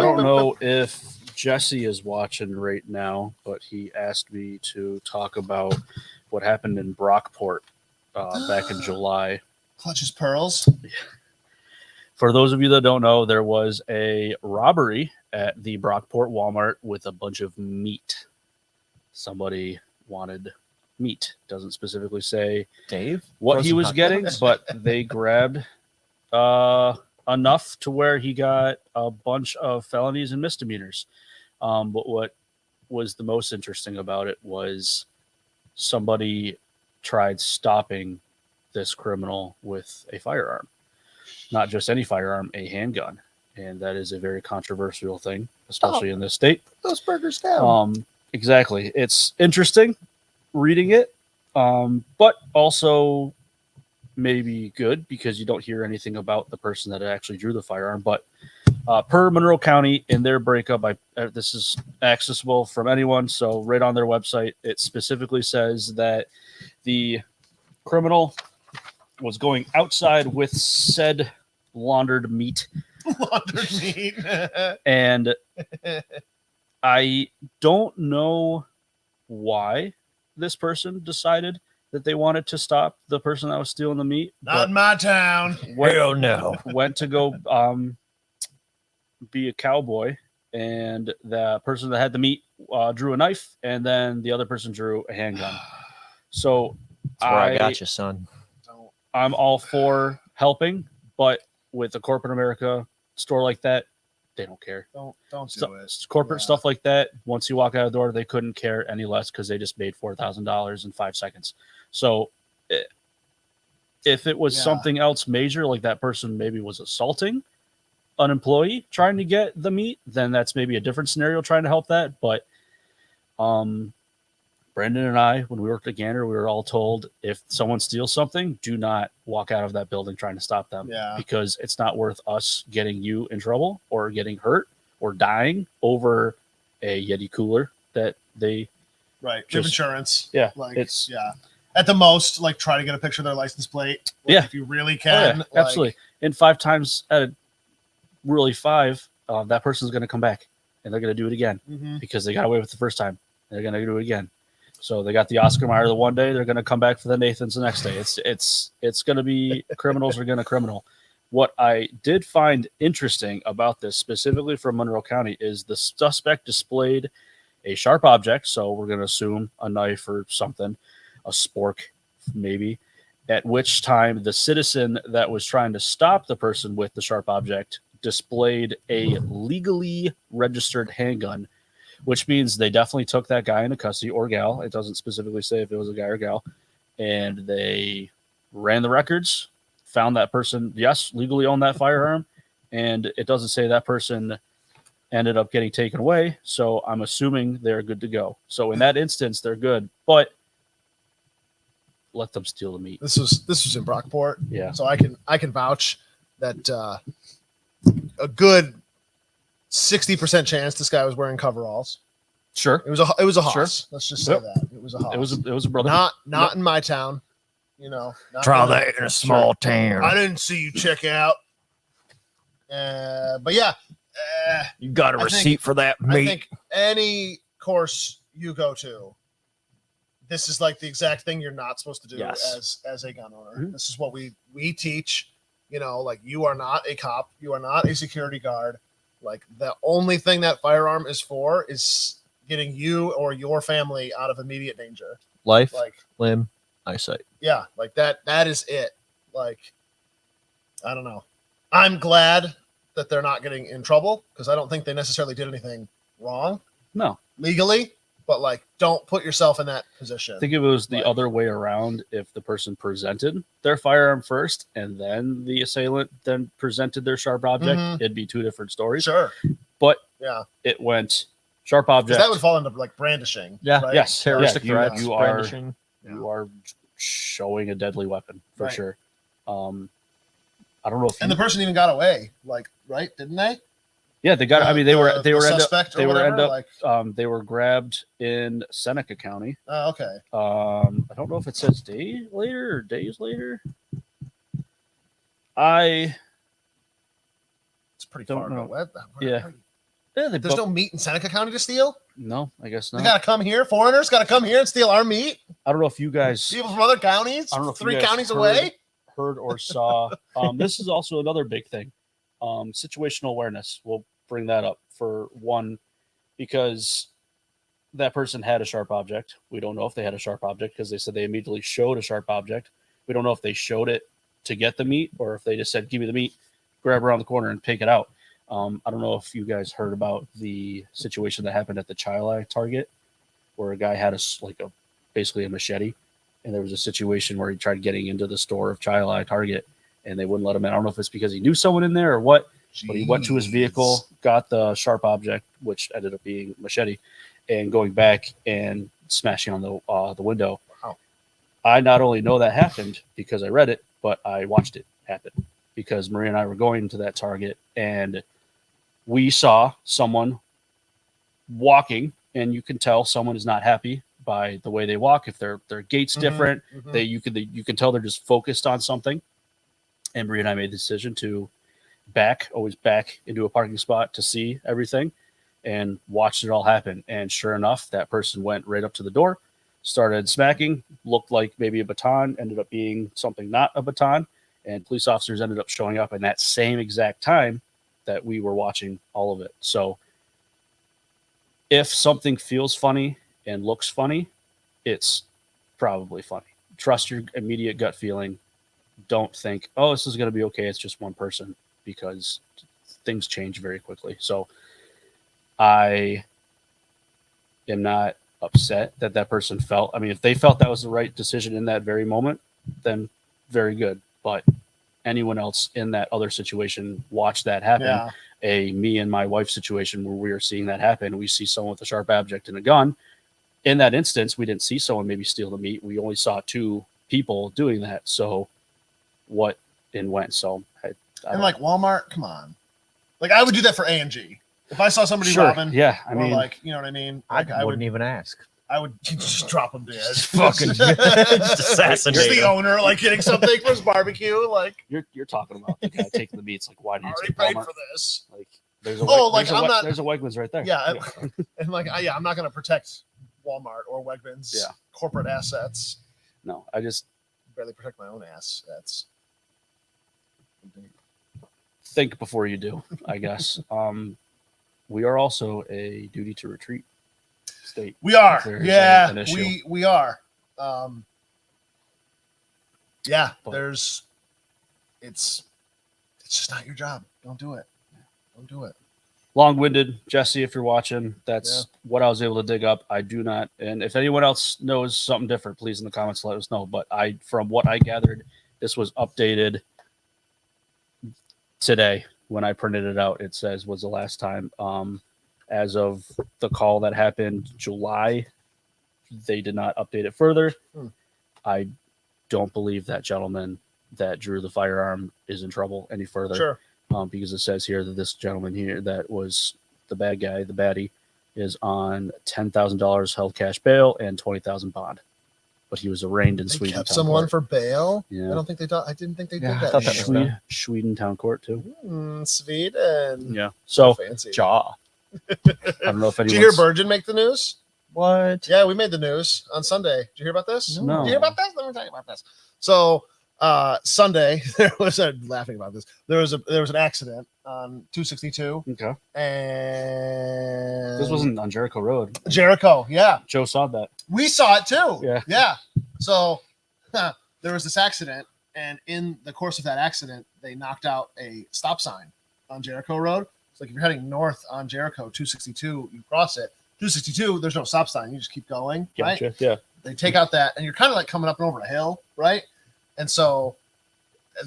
Speaker 4: don't know if Jesse is watching right now, but he asked me to talk about what happened in Brockport back in July.
Speaker 3: Clutches pearls.
Speaker 4: For those of you that don't know, there was a robbery at the Brockport Walmart with a bunch of meat. Somebody wanted meat. Doesn't specifically say
Speaker 2: Dave?
Speaker 4: what
Speaker 2: Frozen
Speaker 4: he was
Speaker 2: hot
Speaker 4: getting,
Speaker 2: dogs?
Speaker 4: but they grabbed enough to where he got a bunch of felonies and misdemeanors. But what was the most interesting about it was somebody tried stopping this criminal with a firearm. Not just any firearm, a handgun. And that is a very controversial thing, especially in this state.
Speaker 2: Those burgers down.
Speaker 4: Exactly. It's interesting reading it, but also maybe good because you don't hear anything about the person that actually drew the firearm. But per Monroe County in their breakup, this is accessible from anyone. So right on their website, it specifically says that the criminal was going outside with said laundered meat.
Speaker 3: Laundered meat.
Speaker 4: And I don't know why this person decided that they wanted to stop the person that was stealing the meat.
Speaker 3: Not in my town.
Speaker 2: Hell no.
Speaker 4: Went to go be a cowboy, and the person that had the meat drew a knife, and then the other person drew a handgun. So
Speaker 2: That's where I got you, son.
Speaker 3: Don't.
Speaker 4: I'm all for helping, but with a corporate America store like that, they don't care.
Speaker 3: Don't do
Speaker 4: So,
Speaker 3: it.
Speaker 4: corporate
Speaker 3: Yeah.
Speaker 4: stuff like that, once you walk out the door, they couldn't care any less because they just made $4,000 in 5 seconds. So if it was
Speaker 3: Yeah.
Speaker 4: something else major, like that person maybe was assaulting an employee trying to get the meat, then that's maybe a different scenario trying to help that. But Brendan and I, when we worked at Gander, we were all told if someone steals something, do not walk out of that building trying to stop them.
Speaker 3: Yeah.
Speaker 4: Because it's not worth us getting you in trouble or getting hurt or dying over a Yeti cooler that they
Speaker 3: Right. Give
Speaker 4: Just-
Speaker 3: insurance.
Speaker 4: yeah,
Speaker 3: Like,
Speaker 4: it's-
Speaker 3: yeah. At the most, like, try to get a picture of their license plate. Like,
Speaker 4: Yeah.
Speaker 3: If you really
Speaker 4: Oh,
Speaker 3: can.
Speaker 4: yeah,
Speaker 3: like,
Speaker 4: absolutely. And 5 times out of really 5, that person's going to come back and they're going to do it again
Speaker 3: mhm.
Speaker 4: because they got away with it the first time. They're going to do it again. So they got the Oscar Mayer the one day, they're going to come back for the Nathans the next day. It's going to be criminals are going to criminal. What I did find interesting about this, specifically from Monroe County, is the suspect displayed a sharp object. So we're going to assume a knife or something, a spork maybe, at which time the citizen that was trying to stop the person with the sharp object displayed a legally registered handgun, which means they definitely took that guy into custody or gal. It doesn't specifically say if it was a guy or gal. And they ran the records, found that person, yes, legally owned that firearm. And it doesn't say that person ended up getting taken away. So I'm assuming they're good to go. So in that instance, they're good. But let them steal the meat.
Speaker 3: This was in Brockport.
Speaker 4: Yeah.
Speaker 3: So I can vouch that a good 60% chance this guy was wearing coveralls.
Speaker 4: Sure.
Speaker 3: It was a
Speaker 4: Sure.
Speaker 3: Haas. Let's just say
Speaker 4: Yep.
Speaker 3: that it was a Haas.
Speaker 4: It was a brother.
Speaker 3: not in my town. You know, not
Speaker 1: Try
Speaker 3: in the-
Speaker 1: that in a small town.
Speaker 3: I didn't see you check out. But yeah,
Speaker 1: You got a
Speaker 3: I think-
Speaker 1: receipt for that
Speaker 3: I
Speaker 1: meat?
Speaker 3: think any course you go to, this is like the exact thing you're not supposed to do
Speaker 1: Yes.
Speaker 3: as a gun owner.
Speaker 4: Mhm.
Speaker 3: This is what we teach. You know, like you are not a cop, you are not a security guard. Like the only thing that firearm is for is getting you or your family out of immediate danger.
Speaker 2: Life,
Speaker 3: Like,
Speaker 2: limb, eyesight.
Speaker 3: yeah, like that is it. Like, I don't know. I'm glad that they're not getting in trouble because I don't think they necessarily did anything wrong
Speaker 4: No,
Speaker 3: legally, but like don't put yourself in that position.
Speaker 4: I think if it was the
Speaker 3: Like-
Speaker 4: other way around, if the person presented their firearm first and then the assailant then presented their sharp object,
Speaker 3: Mhm.
Speaker 4: it'd be two different stories.
Speaker 3: Sure.
Speaker 4: But
Speaker 3: Yeah.
Speaker 4: it went sharp
Speaker 3: 'Cause
Speaker 4: object.
Speaker 3: that would fall into like brandishing.
Speaker 2: Yeah.
Speaker 3: right?
Speaker 4: Yes.
Speaker 2: Terroristic
Speaker 4: you-
Speaker 2: threats,
Speaker 4: you are-
Speaker 2: brandishing.
Speaker 4: You are showing a deadly weapon for
Speaker 3: Right.
Speaker 4: sure. I don't know if
Speaker 3: And the person even got away, like, right? Didn't they?
Speaker 4: yeah, they got. I mean, they were
Speaker 3: the
Speaker 4: end up,
Speaker 3: suspect or
Speaker 4: they were
Speaker 3: whatever,
Speaker 4: end up
Speaker 3: like,
Speaker 4: they were grabbed in Seneca County.
Speaker 3: oh, okay.
Speaker 4: I don't know if it says day later or days later. I
Speaker 3: It's pretty
Speaker 4: Don't
Speaker 3: far.
Speaker 4: know.
Speaker 3: Where,
Speaker 4: Yeah. yeah, they
Speaker 3: There's
Speaker 4: bu-
Speaker 3: no meat in Seneca County to steal.
Speaker 4: no, I guess
Speaker 3: They
Speaker 4: not.
Speaker 3: gotta come here. Foreigners gotta come here and steal our meat.
Speaker 4: I don't know if you guys
Speaker 3: People from other counties,
Speaker 4: I don't know if you
Speaker 3: 3
Speaker 4: guys
Speaker 3: counties
Speaker 4: heard-
Speaker 3: away.
Speaker 4: heard or saw. This is also another big thing. Situational awareness. We'll bring that up for one, because that person had a sharp object. We don't know if they had a sharp object because they said they immediately showed a sharp object. We don't know if they showed it to get the meat or if they just said, "Give me the meat, grab around the corner and take it out." I don't know if you guys heard about the situation that happened at the Chile Target, where a guy had basically a machete, and there was a situation where he tried getting into the store of Chile Target, and they wouldn't let him in. I don't know if it's because he knew someone in there or what, but he went to his vehicle, got the sharp object, which ended up being machete, and going back and smashing on the window.
Speaker 3: Wow.
Speaker 4: I not only know that happened because I read it, but I watched it happen because Maria and I were going to that Target, and we saw someone walking, and you can tell someone is not happy by the way they walk. If their gait's
Speaker 3: Mhm.
Speaker 4: different,
Speaker 3: Mhm.
Speaker 4: you can tell they're just focused on something. And Maria and I made the decision to always back into a parking spot to see everything, and watched it all happen. And sure enough, that person went right up to the door, started smacking, looked like maybe a baton, ended up being something not a baton, and police officers ended up showing up in that same exact time that we were watching all of it. So if something feels funny and looks funny, it's probably funny. Trust your immediate gut feeling. Don't think, oh, this is going to be okay. It's just one person, because things change very quickly. So I am not upset that that person felt. I mean, if they felt that was the right decision in that very moment, then very good. But anyone else in that other situation watched that happen.
Speaker 3: Yeah.
Speaker 4: Me and my wife situation where we are seeing that happen. We see someone with a sharp object and a gun. In that instance, we didn't see someone maybe steal the meat. We only saw 2 people doing that. So what and when? So I
Speaker 3: And like Walmart, come on. Like I would do that for A&G. If I saw somebody
Speaker 4: sure,
Speaker 3: robbing,
Speaker 4: yeah. I
Speaker 3: or
Speaker 4: mean,
Speaker 3: like, you know what I mean? Like
Speaker 1: I wouldn't even ask.
Speaker 3: I would just drop them dead.
Speaker 1: Just fucking just assassinate
Speaker 3: Just the
Speaker 1: him.
Speaker 3: owner like getting something for his barbecue. Like
Speaker 4: you're talking about the guy taking the meats. Like, why
Speaker 3: I
Speaker 4: do you
Speaker 3: already
Speaker 4: take
Speaker 3: paid
Speaker 4: Walmart?
Speaker 3: for this.
Speaker 4: Like, there's a
Speaker 3: Oh, like, I'm not-
Speaker 4: there's a Wegmans right there.
Speaker 3: Yeah, and like yeah, I'm not gonna protect Walmart or Wegmans
Speaker 4: Yeah.
Speaker 3: corporate assets.
Speaker 4: No, I just
Speaker 3: Barely protect my own assets.
Speaker 4: think before you do, I guess. We are also a duty to retreat state.
Speaker 3: We are.
Speaker 4: If there's
Speaker 3: Yeah,
Speaker 4: an issue.
Speaker 3: we are. Yeah,
Speaker 4: But-
Speaker 3: there's it's just not your job. Don't do it. Don't do it.
Speaker 4: Long-winded, Jesse, if you're watching, that's what I was able to dig up. I do not, and if anyone else knows something different, please in the comments let us know. But from what I gathered, this was updated today when I printed it out. It says was the last time. As of the call that happened July, they did not update it further.
Speaker 3: Hmm.
Speaker 4: I don't believe that gentleman that drew the firearm is in trouble any further.
Speaker 3: Sure.
Speaker 4: because it says here that this gentleman here that was the bad guy, the baddie, is on $10,000 held cash bail and 20,000 bond. But he was arraigned in
Speaker 3: They
Speaker 4: Sweden.
Speaker 3: kept
Speaker 4: Town
Speaker 3: someone
Speaker 4: Court.
Speaker 3: for bail.
Speaker 4: Yeah.
Speaker 3: I don't think they thought. I didn't think they
Speaker 1: Yeah, I
Speaker 3: did
Speaker 1: thought
Speaker 3: that.
Speaker 1: that was
Speaker 3: anymore.
Speaker 1: done.
Speaker 4: Sweden Town Court too.
Speaker 3: Sweden.
Speaker 4: Yeah. So
Speaker 3: Fancy.
Speaker 1: Jaw.
Speaker 4: I don't know if
Speaker 3: Did
Speaker 4: anyone's
Speaker 3: you hear Virgin make the news?
Speaker 1: What?
Speaker 3: Yeah, we made the news on Sunday. Did you hear about this?
Speaker 4: No.
Speaker 3: Did you hear about this? Let me tell you about this. So Sunday, there was laughing about this. There was an accident on 262,
Speaker 4: Okay.
Speaker 3: and
Speaker 4: This wasn't on Jericho Road.
Speaker 3: Jericho. Yeah,
Speaker 4: Joe saw that.
Speaker 3: we saw it too.
Speaker 4: Yeah.
Speaker 3: Yeah. So there was this accident, and in the course of that accident, they knocked out a stop sign on Jericho Road. It's like if you're heading north on Jericho 262, you cross it. 262, there's no stop sign. You just keep going. Right?
Speaker 4: Gotcha. Yeah.
Speaker 3: They take out that, and you're kind of like coming up and over a hill, right? And so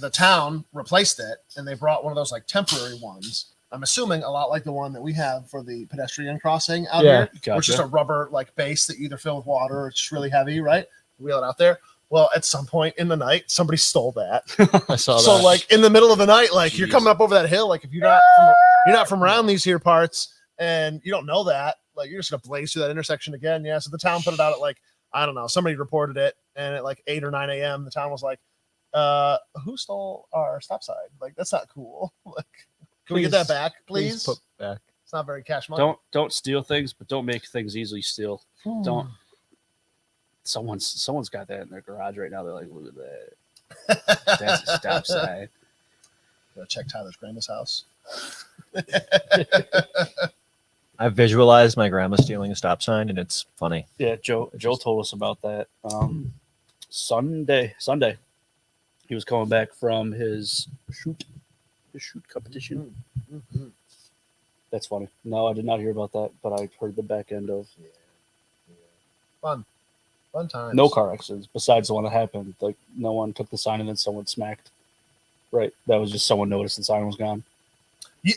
Speaker 3: the town replaced it, and they brought one of those like temporary ones. I'm assuming a lot like the one that we have for the pedestrian crossing out
Speaker 1: Yeah.
Speaker 3: here, which is just
Speaker 4: Gotcha.
Speaker 3: a rubber like base that you either fill with water or it's just really heavy, right? Wheel it out there. Well, at some point in the night, somebody stole that.
Speaker 2: I saw
Speaker 3: So
Speaker 2: that.
Speaker 3: like in the middle of the night, like you're
Speaker 4: Jeez.
Speaker 3: coming up over that hill, like if you're not from around these here parts and you don't know that, like you're just gonna blaze through that intersection again. Yeah. So the town put it out at like, I don't know, somebody reported it, and at like 8 or 9 a.m. the town was like, who stole our stop sign? Like that's not cool. Like, can we get that back, please?
Speaker 2: put back.
Speaker 3: It's not very cash money.
Speaker 4: Don't steal things, but don't make things easily steal. Don't. Someone's got that in their garage right now. They're like, look at that. That's a stop sign.
Speaker 3: Gotta check Tyler's grandma's house.
Speaker 1: I visualized my grandma stealing a stop sign, and it's funny.
Speaker 4: Yeah, Joe told us about that. Sunday. He was coming back from his shoot competition.
Speaker 3: Mhm.
Speaker 4: That's funny. No, I did not hear about that, but I heard the back end of
Speaker 3: Fun times.
Speaker 4: no car accidents besides the one that happened. Like no one took the sign and then someone smacked. Right. That was just someone noticed the sign was gone.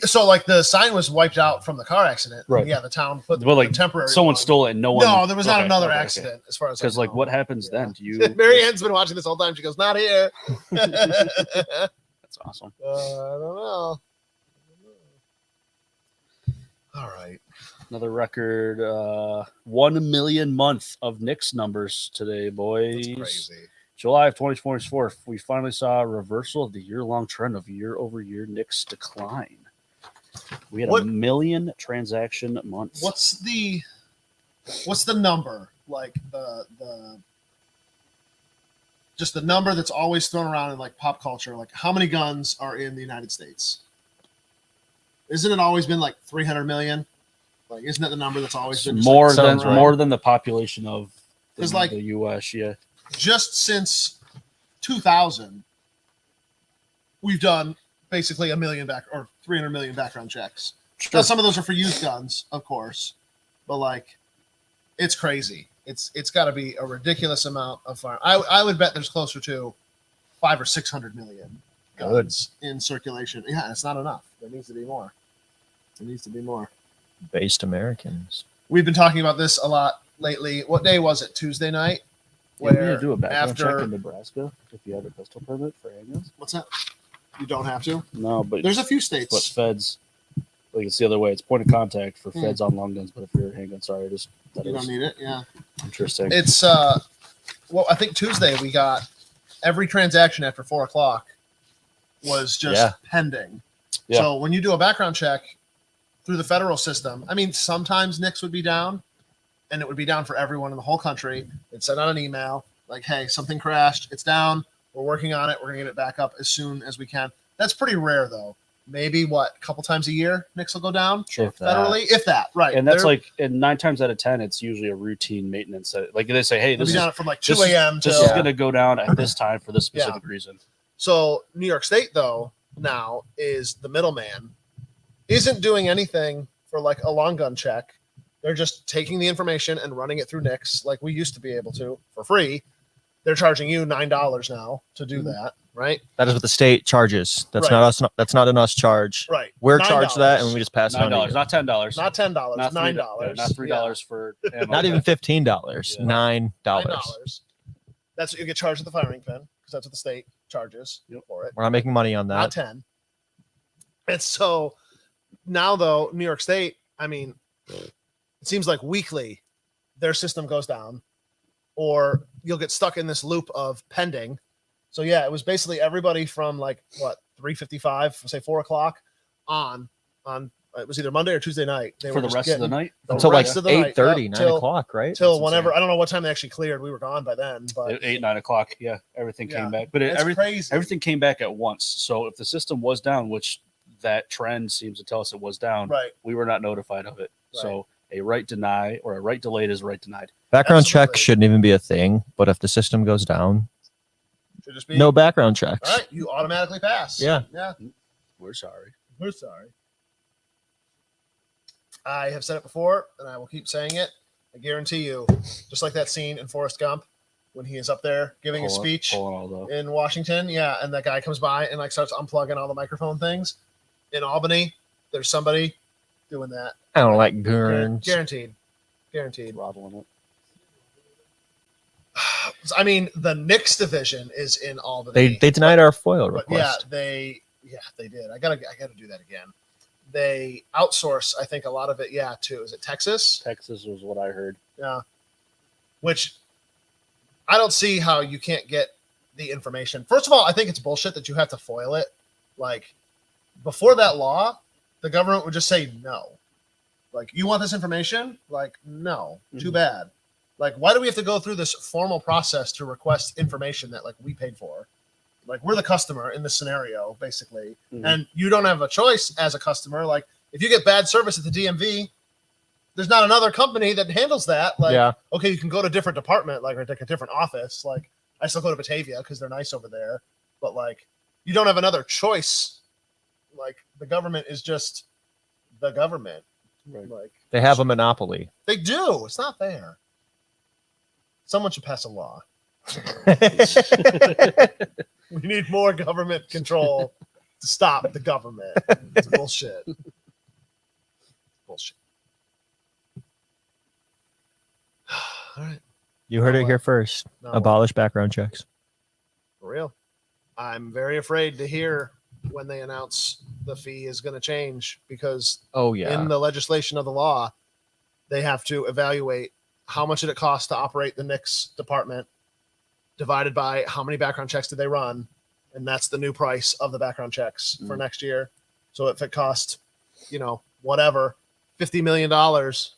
Speaker 3: So like the sign was wiped out from the car accident.
Speaker 4: Right.
Speaker 3: Yeah, the town put
Speaker 4: Well, like
Speaker 3: the temporary.
Speaker 4: someone
Speaker 3: one.
Speaker 4: stole it and no one.
Speaker 3: No, there was not
Speaker 4: Okay,
Speaker 3: another
Speaker 4: okay, okay.
Speaker 3: accident as far as
Speaker 4: Because
Speaker 3: I
Speaker 4: like
Speaker 3: know.
Speaker 4: what happens
Speaker 3: Yeah.
Speaker 4: then? Do you?
Speaker 3: Mary Ann's been watching this all the time. She goes, "Not here."
Speaker 4: That's awesome.
Speaker 3: I don't know. All right.
Speaker 4: Another record, 1 million month of Knicks numbers today,
Speaker 3: That's
Speaker 4: boys.
Speaker 3: crazy.
Speaker 4: July of 2024, we finally saw a reversal of the year-long trend of year-over-year Knicks decline. We had
Speaker 3: What-
Speaker 4: a million transaction months.
Speaker 3: What's the number? Like the just the number that's always thrown around in like pop culture. Like how many guns are in the United States? Isn't it always been like 300 million? Like isn't that the number that's always been just,
Speaker 4: more
Speaker 3: like,
Speaker 4: than
Speaker 1: sounds right.
Speaker 4: more than the population of the,
Speaker 3: 'Cause, like-
Speaker 4: the U.S. Yeah,
Speaker 3: just since 2000 we've done basically 300 million background checks. Now, some of those are for youth guns, of course, but like it's crazy. It's got to be a ridiculous amount of fire. I would bet there's closer to 500 or 600 million guns in circulation. Yeah, it's not enough. There needs to be more.
Speaker 1: Based Americans.
Speaker 3: We've been talking about this a lot lately. What day was it? Tuesday night.
Speaker 4: You need
Speaker 3: Where
Speaker 4: to do a background check
Speaker 3: after
Speaker 4: in Nebraska if you have a pistol permit for handguns.
Speaker 3: what's that? You don't have to.
Speaker 4: No, but
Speaker 3: There's a few
Speaker 4: but
Speaker 3: states.
Speaker 4: feds, like it's the other way. It's point of contact for
Speaker 3: Hmm.
Speaker 4: feds on long guns, but if you're a handgun, sorry, that
Speaker 3: You don't
Speaker 4: is
Speaker 3: need it. Yeah.
Speaker 4: interesting.
Speaker 3: It's well, I think Tuesday we got every transaction after 4:00 was just
Speaker 1: Yeah.
Speaker 3: pending.
Speaker 4: Yeah.
Speaker 3: So when you do a background check through the federal system, I mean, sometimes NICS would be down, and it would be down for everyone in the whole country. It sent out an email like, "Hey, something crashed. It's down. We're working on it. We're gonna get it back up as soon as we can." That's pretty rare, though. Maybe a couple times a year NICS will go down
Speaker 1: If that.
Speaker 3: federally, if that. Right,
Speaker 4: and that's
Speaker 3: They're-
Speaker 4: like, and 9 times out of 10, it's usually a routine maintenance. Like they say, hey,
Speaker 3: they'll
Speaker 4: this
Speaker 3: be
Speaker 4: is
Speaker 3: down from like 2
Speaker 4: this is-
Speaker 3: a.m.
Speaker 4: this
Speaker 3: till
Speaker 4: is going to go down at this time for this
Speaker 3: Yeah.
Speaker 4: specific reason.
Speaker 3: So New York State, though, now is the middleman, isn't doing anything for like a long gun check. They're just taking the information and running it through NICS like we used to be able to for free. They're charging you $9 now to do that, right?
Speaker 1: That is what the state charges. That's
Speaker 3: Right.
Speaker 1: not us. That's not an us charge.
Speaker 3: Right.
Speaker 1: We're
Speaker 3: $9.
Speaker 1: charged that, and we just pass it on.
Speaker 4: $9,
Speaker 1: To you.
Speaker 4: not $10.
Speaker 3: Not $10,
Speaker 4: Not
Speaker 3: $9.
Speaker 4: Not $3 for ammo.
Speaker 1: Not even $15.
Speaker 4: Yeah.
Speaker 1: $9.
Speaker 3: $9. That's what you get charged at the firing pin because that's what the state charges
Speaker 4: Yep.
Speaker 3: for it.
Speaker 1: We're not making money on
Speaker 3: Not
Speaker 1: that.
Speaker 3: 10. And so now, though, New York State, I mean, it seems like weekly their system goes down, or you'll get stuck in this loop of pending. So yeah, it was basically everybody from like what 3:55, say 4 o'clock on. It was either Monday or Tuesday night. They
Speaker 4: For
Speaker 3: were
Speaker 4: the
Speaker 3: just
Speaker 4: rest of the
Speaker 3: getting
Speaker 4: night.
Speaker 1: Until like
Speaker 3: rest of the night,
Speaker 1: 8:30,
Speaker 3: yep,
Speaker 1: 9
Speaker 3: till-
Speaker 1: o'clock, right?
Speaker 3: till
Speaker 4: That's
Speaker 3: whenever.
Speaker 4: insane.
Speaker 3: I don't know what time they actually cleared. We were gone by then, but
Speaker 4: At 8, 9 o'clock. Yeah, everything
Speaker 3: Yeah.
Speaker 4: came back. But
Speaker 3: it's crazy.
Speaker 4: everything came back at once. So if the system was down, which that trend seems to tell us it was down,
Speaker 3: Right.
Speaker 4: we were not notified of it. So a right deny or a right delayed is a right denied.
Speaker 1: Background checks
Speaker 3: Absolutely.
Speaker 1: shouldn't even be a thing, but if the system goes down,
Speaker 3: Should just be
Speaker 1: no background checks.
Speaker 3: All right, you automatically pass.
Speaker 1: Yeah.
Speaker 3: Yeah.
Speaker 4: We're sorry.
Speaker 3: We're sorry. I have said it before, and I will keep saying it. I guarantee you, just like that scene in Forrest Gump when he is up there giving his speech
Speaker 4: Pulling all the
Speaker 3: in Washington. Yeah, and that guy comes by and like starts unplugging all the microphone things. In Albany, there's somebody doing that.
Speaker 1: I don't like gurns.
Speaker 3: Guaranteed. Guaranteed.
Speaker 4: throttling it.
Speaker 3: I mean, the Knicks division is in Albany.
Speaker 1: They denied our FOIL
Speaker 3: But
Speaker 1: request.
Speaker 3: they did. I gotta do that again. They outsource, I think, a lot of it. Yeah, to is it Texas?
Speaker 4: Texas was what I heard.
Speaker 3: Yeah, which I don't see how you can't get the information. First of all, I think it's bullshit that you have to foil it. Like before that law, the government would just say no. Like, you want this information? Like, no. Too
Speaker 4: Mhm.
Speaker 3: bad. Like, why do we have to go through this formal process to request information that like we paid for? Like, we're the customer in this scenario, basically.
Speaker 4: Mhm.
Speaker 3: And you don't have a choice as a customer. Like, if you get bad service at the DMV, there's not another company that handles that. Like,
Speaker 1: Yeah.
Speaker 3: okay, you can go to a different department, like, or like a different office. Like, I still go to Batavia because they're nice over there. But like, you don't have another choice. Like, the government is just the government.
Speaker 4: Right.
Speaker 3: Like,
Speaker 1: They have a monopoly.
Speaker 3: they do. It's not fair. Someone should pass a law. We need more government control to stop the government. It's bullshit. Bullshit. All right.
Speaker 1: You heard
Speaker 3: Now
Speaker 1: it
Speaker 3: what?
Speaker 1: here first.
Speaker 3: Now
Speaker 1: Abolish background checks.
Speaker 3: For real. I'm very afraid to hear when they announce the fee is going to change because
Speaker 1: Oh yeah.
Speaker 3: in the legislation of the law, they have to evaluate how much did it cost to operate the Knicks department divided by how many background checks did they run. And that's the new price of the background checks for next year. So if it cost, whatever, $50 million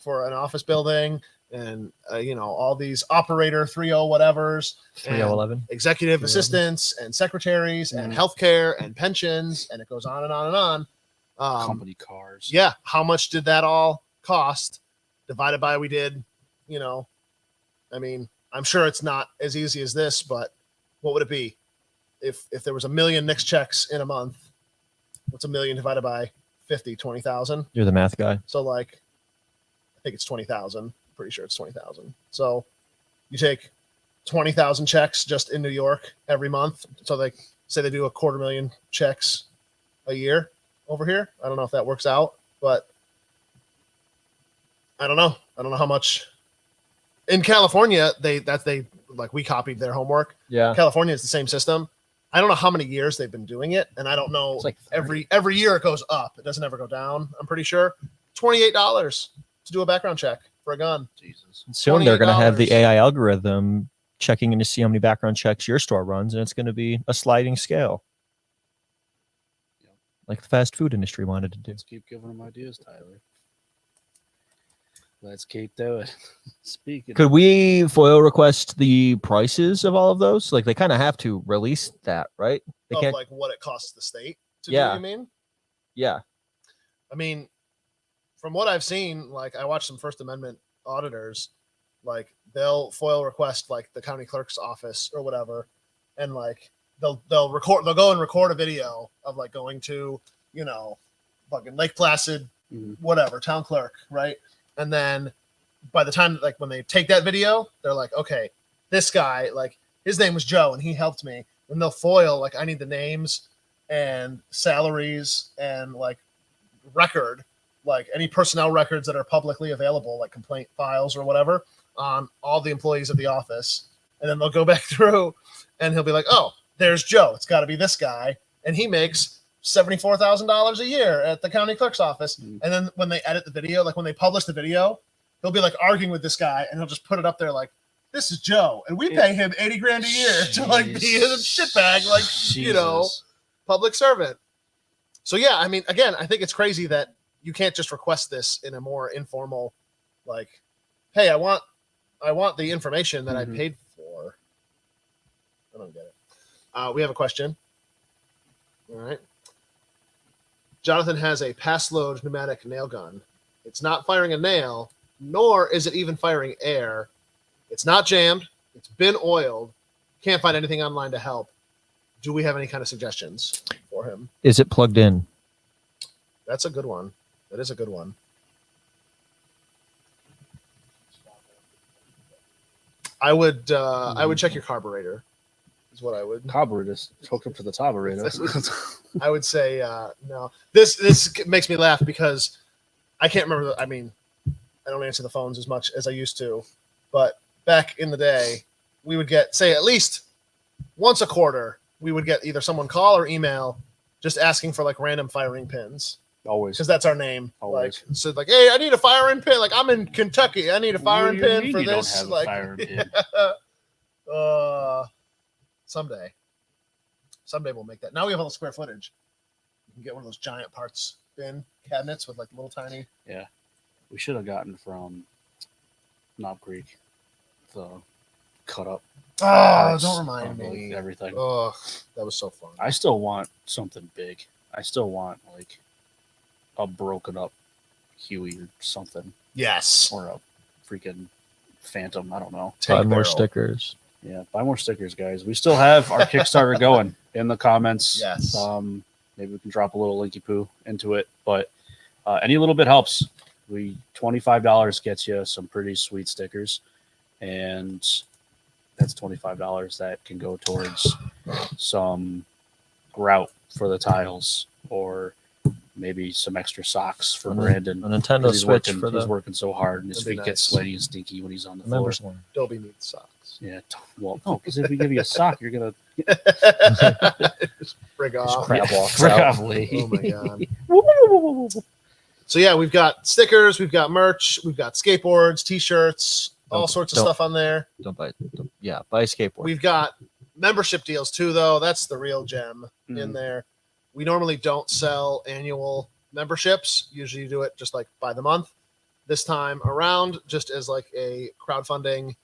Speaker 3: for an office building and, all these operator 30 whatevers, and
Speaker 1: 3011.
Speaker 3: executive
Speaker 1: 311.
Speaker 3: assistants and secretaries and healthcare and pensions, and it goes on and on and on.
Speaker 4: Company cars.
Speaker 3: Yeah. How much did that all cost divided by we did, I mean, I'm sure it's not as easy as this, but what would it be? If there was 1 million Knicks checks in a month, what's 1 million divided by 50, 20,000?
Speaker 1: You're the math guy.
Speaker 3: So like, I think it's 20,000. Pretty sure it's 20,000. So you take 20,000 checks just in New York every month. So they say they do 250,000 checks a year over here. I don't know if that works out, but I don't know. I don't know how much. In California, we copied their homework.
Speaker 1: Yeah.
Speaker 3: California is the same system. I don't know how many years they've been doing it, and I don't know.
Speaker 1: It's like
Speaker 3: every year it goes up. It doesn't ever go down. I'm pretty sure. $28 to do a background check for a gun.
Speaker 4: Jesus.
Speaker 1: Soon they're going to have the
Speaker 3: $28.
Speaker 1: AI algorithm checking in to see how many background checks your store runs, and it's going to be a sliding scale,
Speaker 4: Yep.
Speaker 1: like the fast food industry wanted to do.
Speaker 4: Let's keep giving them ideas, Tyler. Let's keep doing it. Speaking.
Speaker 1: Could we FOIL request the prices of all of those? Like they kind of have to release that, right? They
Speaker 3: Of
Speaker 1: can't.
Speaker 3: like what it costs the state to
Speaker 1: Yeah.
Speaker 3: do. You mean?
Speaker 1: Yeah.
Speaker 3: I mean, from what I've seen, like I watched some First Amendment auditors, like they'll FOIL request like the county clerk's office or whatever, and like they'll go and record a video of like going to fucking Lake Placid,
Speaker 4: Mhm.
Speaker 3: whatever town clerk, right? And then by the time like when they take that video, they're like, okay, this guy, like his name was Joe and he helped me. And they'll FOIL like I need the names and salaries and like record, like any personnel records that are publicly available, like complaint files or whatever, on all the employees of the office. And then they'll go back through and he'll be like, oh, there's Joe. It's got to be this guy. And he makes $74,000 a year at the county clerk's office.
Speaker 4: Mm.
Speaker 3: And then when they edit the video, like when they publish the video, he'll be like arguing with this guy and he'll just put it up there like, this is Joe. And we pay him 80 grand a year to like be a shitbag, like, you know,
Speaker 4: Jesus.
Speaker 3: public servant. So yeah, I mean, again, I think it's crazy that you can't just request this in a more informal, like, hey, I want the information that
Speaker 4: Mhm.
Speaker 3: I paid for. I don't get it. We have a question. All right. Jonathan has a pass load pneumatic nail gun. It's not firing a nail, nor is it even firing air. It's not jammed. It's been oiled. Can't find anything online to help. Do we have any kind of suggestions for him?
Speaker 1: Is it plugged in?
Speaker 3: That's a good one. That is a good one. I would check your carburetor. Is what I would.
Speaker 4: Carburetor is hooked up to the carburetor.
Speaker 3: I would say no. This makes me laugh because I can't remember. I mean, I don't answer the phones as much as I used to, but back in the day, we would get, say, at least once a quarter, we would get either someone call or email just asking for like random firing pins
Speaker 4: Always.
Speaker 3: because that's our name.
Speaker 4: Always.
Speaker 3: Like, so like, hey, I need a firing pin. Like, I'm in Kentucky. I need a firing
Speaker 4: What do you
Speaker 3: pin
Speaker 4: mean
Speaker 3: for
Speaker 4: you don't
Speaker 3: this.
Speaker 4: have a
Speaker 3: Like,
Speaker 4: firing pin?
Speaker 3: someday we'll make that. Now we have all the square footage. You can get one of those giant parts bin cabinets with like little tiny.
Speaker 4: We should have gotten from Knob Creek the cut up.
Speaker 3: Oh,
Speaker 4: parts
Speaker 3: don't remind
Speaker 4: of
Speaker 3: me.
Speaker 4: everything.
Speaker 3: Oh, that was so fun.
Speaker 4: I still want something big. I still want like a broken up Huey or something,
Speaker 3: Yes.
Speaker 4: or a freaking Phantom. I don't know.
Speaker 1: Buy
Speaker 3: Tank
Speaker 1: more
Speaker 3: barrel.
Speaker 1: stickers.
Speaker 4: Yeah, buy more stickers, guys. We still have our Kickstarter going in the comments.
Speaker 3: Yes.
Speaker 4: Maybe we can drop a little linky poo into it, but any little bit helps. $25 gets you some pretty sweet stickers, and that's $25 that can go towards some grout for the tiles, or maybe some extra socks for
Speaker 1: A
Speaker 4: Brandon.
Speaker 1: A Nintendo
Speaker 4: 'Cause
Speaker 1: Switch
Speaker 4: he's
Speaker 1: for the
Speaker 4: working so hard, and his
Speaker 3: That'd be
Speaker 4: feet get
Speaker 3: nice.
Speaker 4: sweaty and stinky when he's on the floor.
Speaker 1: members one.
Speaker 3: Dolby needs socks.
Speaker 4: Yeah, well, no, because if we give you a sock, you're gonna
Speaker 3: Just break off.
Speaker 1: crap walks
Speaker 4: break
Speaker 1: out.
Speaker 4: off, Lee.
Speaker 3: Oh my god. So yeah, we've got stickers, we've got merch, we've got skateboards, t-shirts, all sorts of
Speaker 1: Don't-
Speaker 3: stuff on there.
Speaker 1: Don't buy. Buy a skateboard.
Speaker 3: We've got membership deals too, though. That's the real gem in
Speaker 4: Mhm.
Speaker 3: there. We normally don't sell annual memberships. Usually you do it just like by the month. This time around, just as like a crowdfunding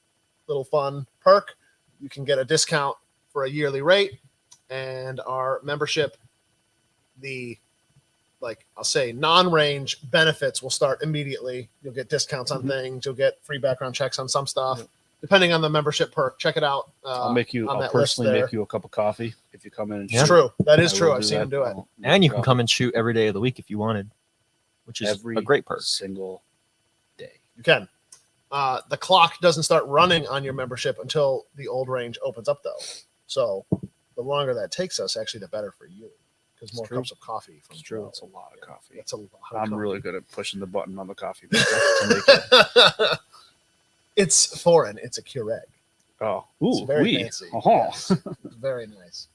Speaker 3: little fun perk, you can get a discount for a yearly rate. And our membership, the like I'll say non-range benefits will start immediately. You'll get discounts on
Speaker 4: Mhm.
Speaker 3: things. You'll get free background checks on some stuff. Depending on the membership perk, check it out.
Speaker 4: I'll make you.
Speaker 3: on
Speaker 4: I'll
Speaker 3: that list
Speaker 4: personally
Speaker 3: there.
Speaker 4: make you a cup of coffee if you come in. And
Speaker 1: Yeah.
Speaker 3: It's
Speaker 4: shoot.
Speaker 3: true. That is
Speaker 4: I
Speaker 3: true.
Speaker 4: will
Speaker 3: I've seen him do it.
Speaker 4: I'll
Speaker 1: and you
Speaker 4: go
Speaker 1: can come and shoot every day of the week if you wanted, which is
Speaker 4: every
Speaker 1: a great perk.
Speaker 4: single day.
Speaker 3: You can. The clock doesn't start running on your membership until the old range opens up, though. So the longer that takes us, actually, the better for you, because more
Speaker 4: true.
Speaker 3: cups of coffee. From
Speaker 4: It's true.
Speaker 3: Joe.
Speaker 4: It's a lot of coffee.
Speaker 3: That's a lot. of
Speaker 4: I'm
Speaker 3: coffee.
Speaker 4: really good at pushing the button on the coffee maker to make it.
Speaker 3: It's foreign. It's a Keurig.
Speaker 4: Oh,
Speaker 3: It's
Speaker 4: ooh,
Speaker 3: very
Speaker 4: wee.
Speaker 3: fancy.
Speaker 4: Uh-huh.
Speaker 3: Yes. It's very nice.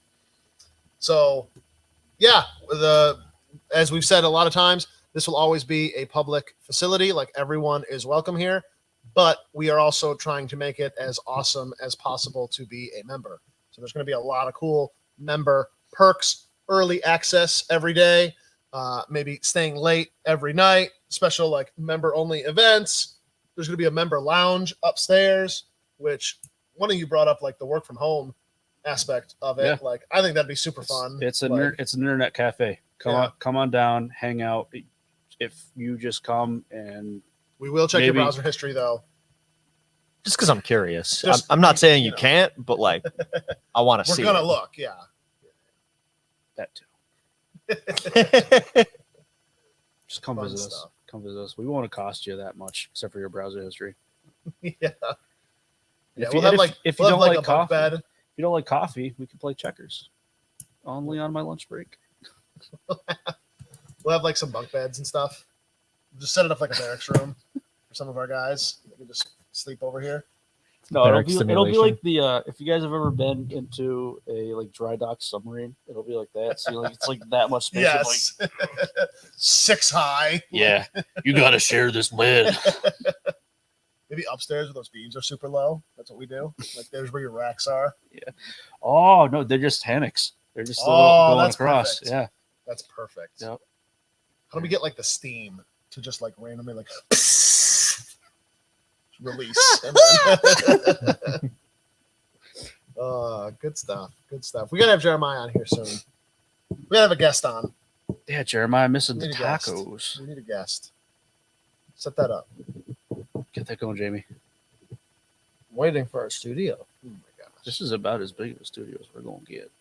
Speaker 3: So, yeah, as we've said a lot of times, this will always be a public facility. Like, everyone is welcome here, but we are also trying to make it as awesome as possible to be a member. So there's going to be a lot of cool member perks, early access every day, maybe staying late every night, special like member only events. There's going to be a member lounge upstairs, which one of you brought up, like the work from home aspect of it.
Speaker 4: Yeah.
Speaker 3: Like, I think that'd be super fun.
Speaker 4: It's an
Speaker 3: Like,
Speaker 4: it's an internet cafe.
Speaker 3: Yeah.
Speaker 4: Come on down, hang out. If you just come and
Speaker 3: we will check your
Speaker 4: maybe-
Speaker 3: browser history though.
Speaker 1: Just because I'm curious.
Speaker 3: Just-
Speaker 1: I'm not saying
Speaker 3: you
Speaker 1: you
Speaker 3: know.
Speaker 1: can't, but like, I want to
Speaker 3: We're
Speaker 1: see.
Speaker 3: gonna look, yeah.
Speaker 4: that too. Just come
Speaker 3: Fun
Speaker 4: visit us.
Speaker 3: stuff.
Speaker 4: Come visit us. We won't cost you that much, except for your browser history.
Speaker 3: Yeah.
Speaker 4: And
Speaker 3: Yeah,
Speaker 4: if
Speaker 3: we'll
Speaker 4: you,
Speaker 3: have
Speaker 4: if,
Speaker 3: like
Speaker 4: if you
Speaker 3: we'll
Speaker 4: don't
Speaker 3: have like
Speaker 4: like
Speaker 3: a bunk
Speaker 4: coffee,
Speaker 3: bed.
Speaker 4: if you don't like coffee, we can play checkers. Only on my lunch break.
Speaker 3: We'll have like some bunk beds and stuff. We'll just set it up like a barracks room for some of our guys. They can just sleep over here.
Speaker 4: No,
Speaker 1: Barrack
Speaker 4: it'll be
Speaker 1: simulation.
Speaker 4: like the if you guys have ever been into a like dry dock submarine, it'll be like that. So like it's like that much space. with,
Speaker 3: Yes. 6 high.
Speaker 4: Like, yeah, you got to share this lid.
Speaker 3: Maybe upstairs where those beams are super low. That's what we do. Like there's where your racks are.
Speaker 4: Oh no, they're just hammocks. They're just
Speaker 3: Oh,
Speaker 4: going
Speaker 3: that's
Speaker 4: across.
Speaker 3: perfect.
Speaker 4: Yeah.
Speaker 3: That's perfect.
Speaker 4: Yep.
Speaker 3: How do we get like the steam to just like randomly like release? Good stuff. Good stuff. We gotta have Jeremiah on here soon. We gotta have a guest on.
Speaker 4: Yeah, Jeremiah missing the
Speaker 3: Need a guest.
Speaker 4: tacos.
Speaker 3: We need a guest. Set that up.
Speaker 4: Get that going, Jamie.
Speaker 1: Waiting for our studio.
Speaker 3: Oh my gosh.
Speaker 4: This is about as big of a studio as we're going to get.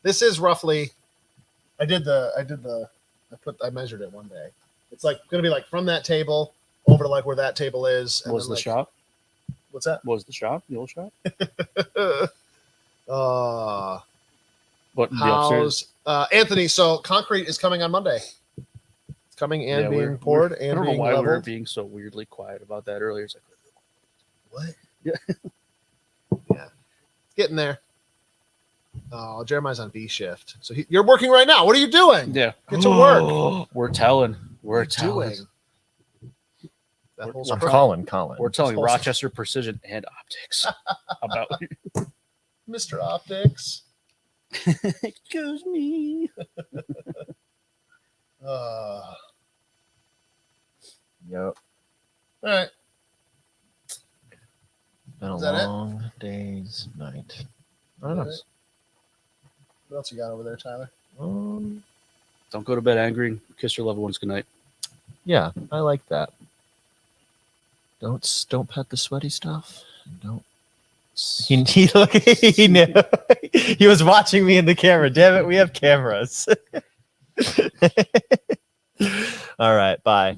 Speaker 3: This is roughly. I measured it one day. It's like gonna be like from that table over to like where that table is.
Speaker 4: What was
Speaker 3: then,
Speaker 4: the
Speaker 3: like,
Speaker 4: shop?
Speaker 3: What's that?
Speaker 4: What was the shop? The old shop? What the upstairs?
Speaker 3: How's Anthony? So concrete is coming on Monday. It's coming and
Speaker 4: Yeah,
Speaker 3: being poured
Speaker 4: I
Speaker 3: and
Speaker 4: don't know
Speaker 3: being
Speaker 4: why we were
Speaker 3: leveled.
Speaker 4: being so weirdly quiet about that earlier. It's like,
Speaker 3: What?
Speaker 4: Yeah.
Speaker 3: Yeah. It's getting there. Oh, Jeremiah's on B shift. So you're working right now. What are you doing?
Speaker 4: yeah,
Speaker 3: Get to work.
Speaker 4: we're telling.
Speaker 3: What are
Speaker 4: We're
Speaker 3: you
Speaker 4: telling.
Speaker 3: doing? That
Speaker 4: We're-
Speaker 3: whole
Speaker 1: I'm
Speaker 3: script-
Speaker 1: calling Colin.
Speaker 4: We're telling
Speaker 3: Whole-
Speaker 4: Rochester Precision and Optics about.
Speaker 3: Mr. Optics.
Speaker 4: Excuse me.
Speaker 3: All
Speaker 1: Yep.
Speaker 3: right.
Speaker 1: Been a
Speaker 3: Is that it?
Speaker 1: long day's night. I don't know.
Speaker 3: Is What else you got over there, Tyler?
Speaker 1: Um,
Speaker 4: Don't go to bed angry. Kiss your loved ones goodnight.
Speaker 1: yeah, I like that. Don't pet the sweaty stuff. Don't. He look. He knew. He was watching me in the camera. Damn it, we have cameras. All right, bye.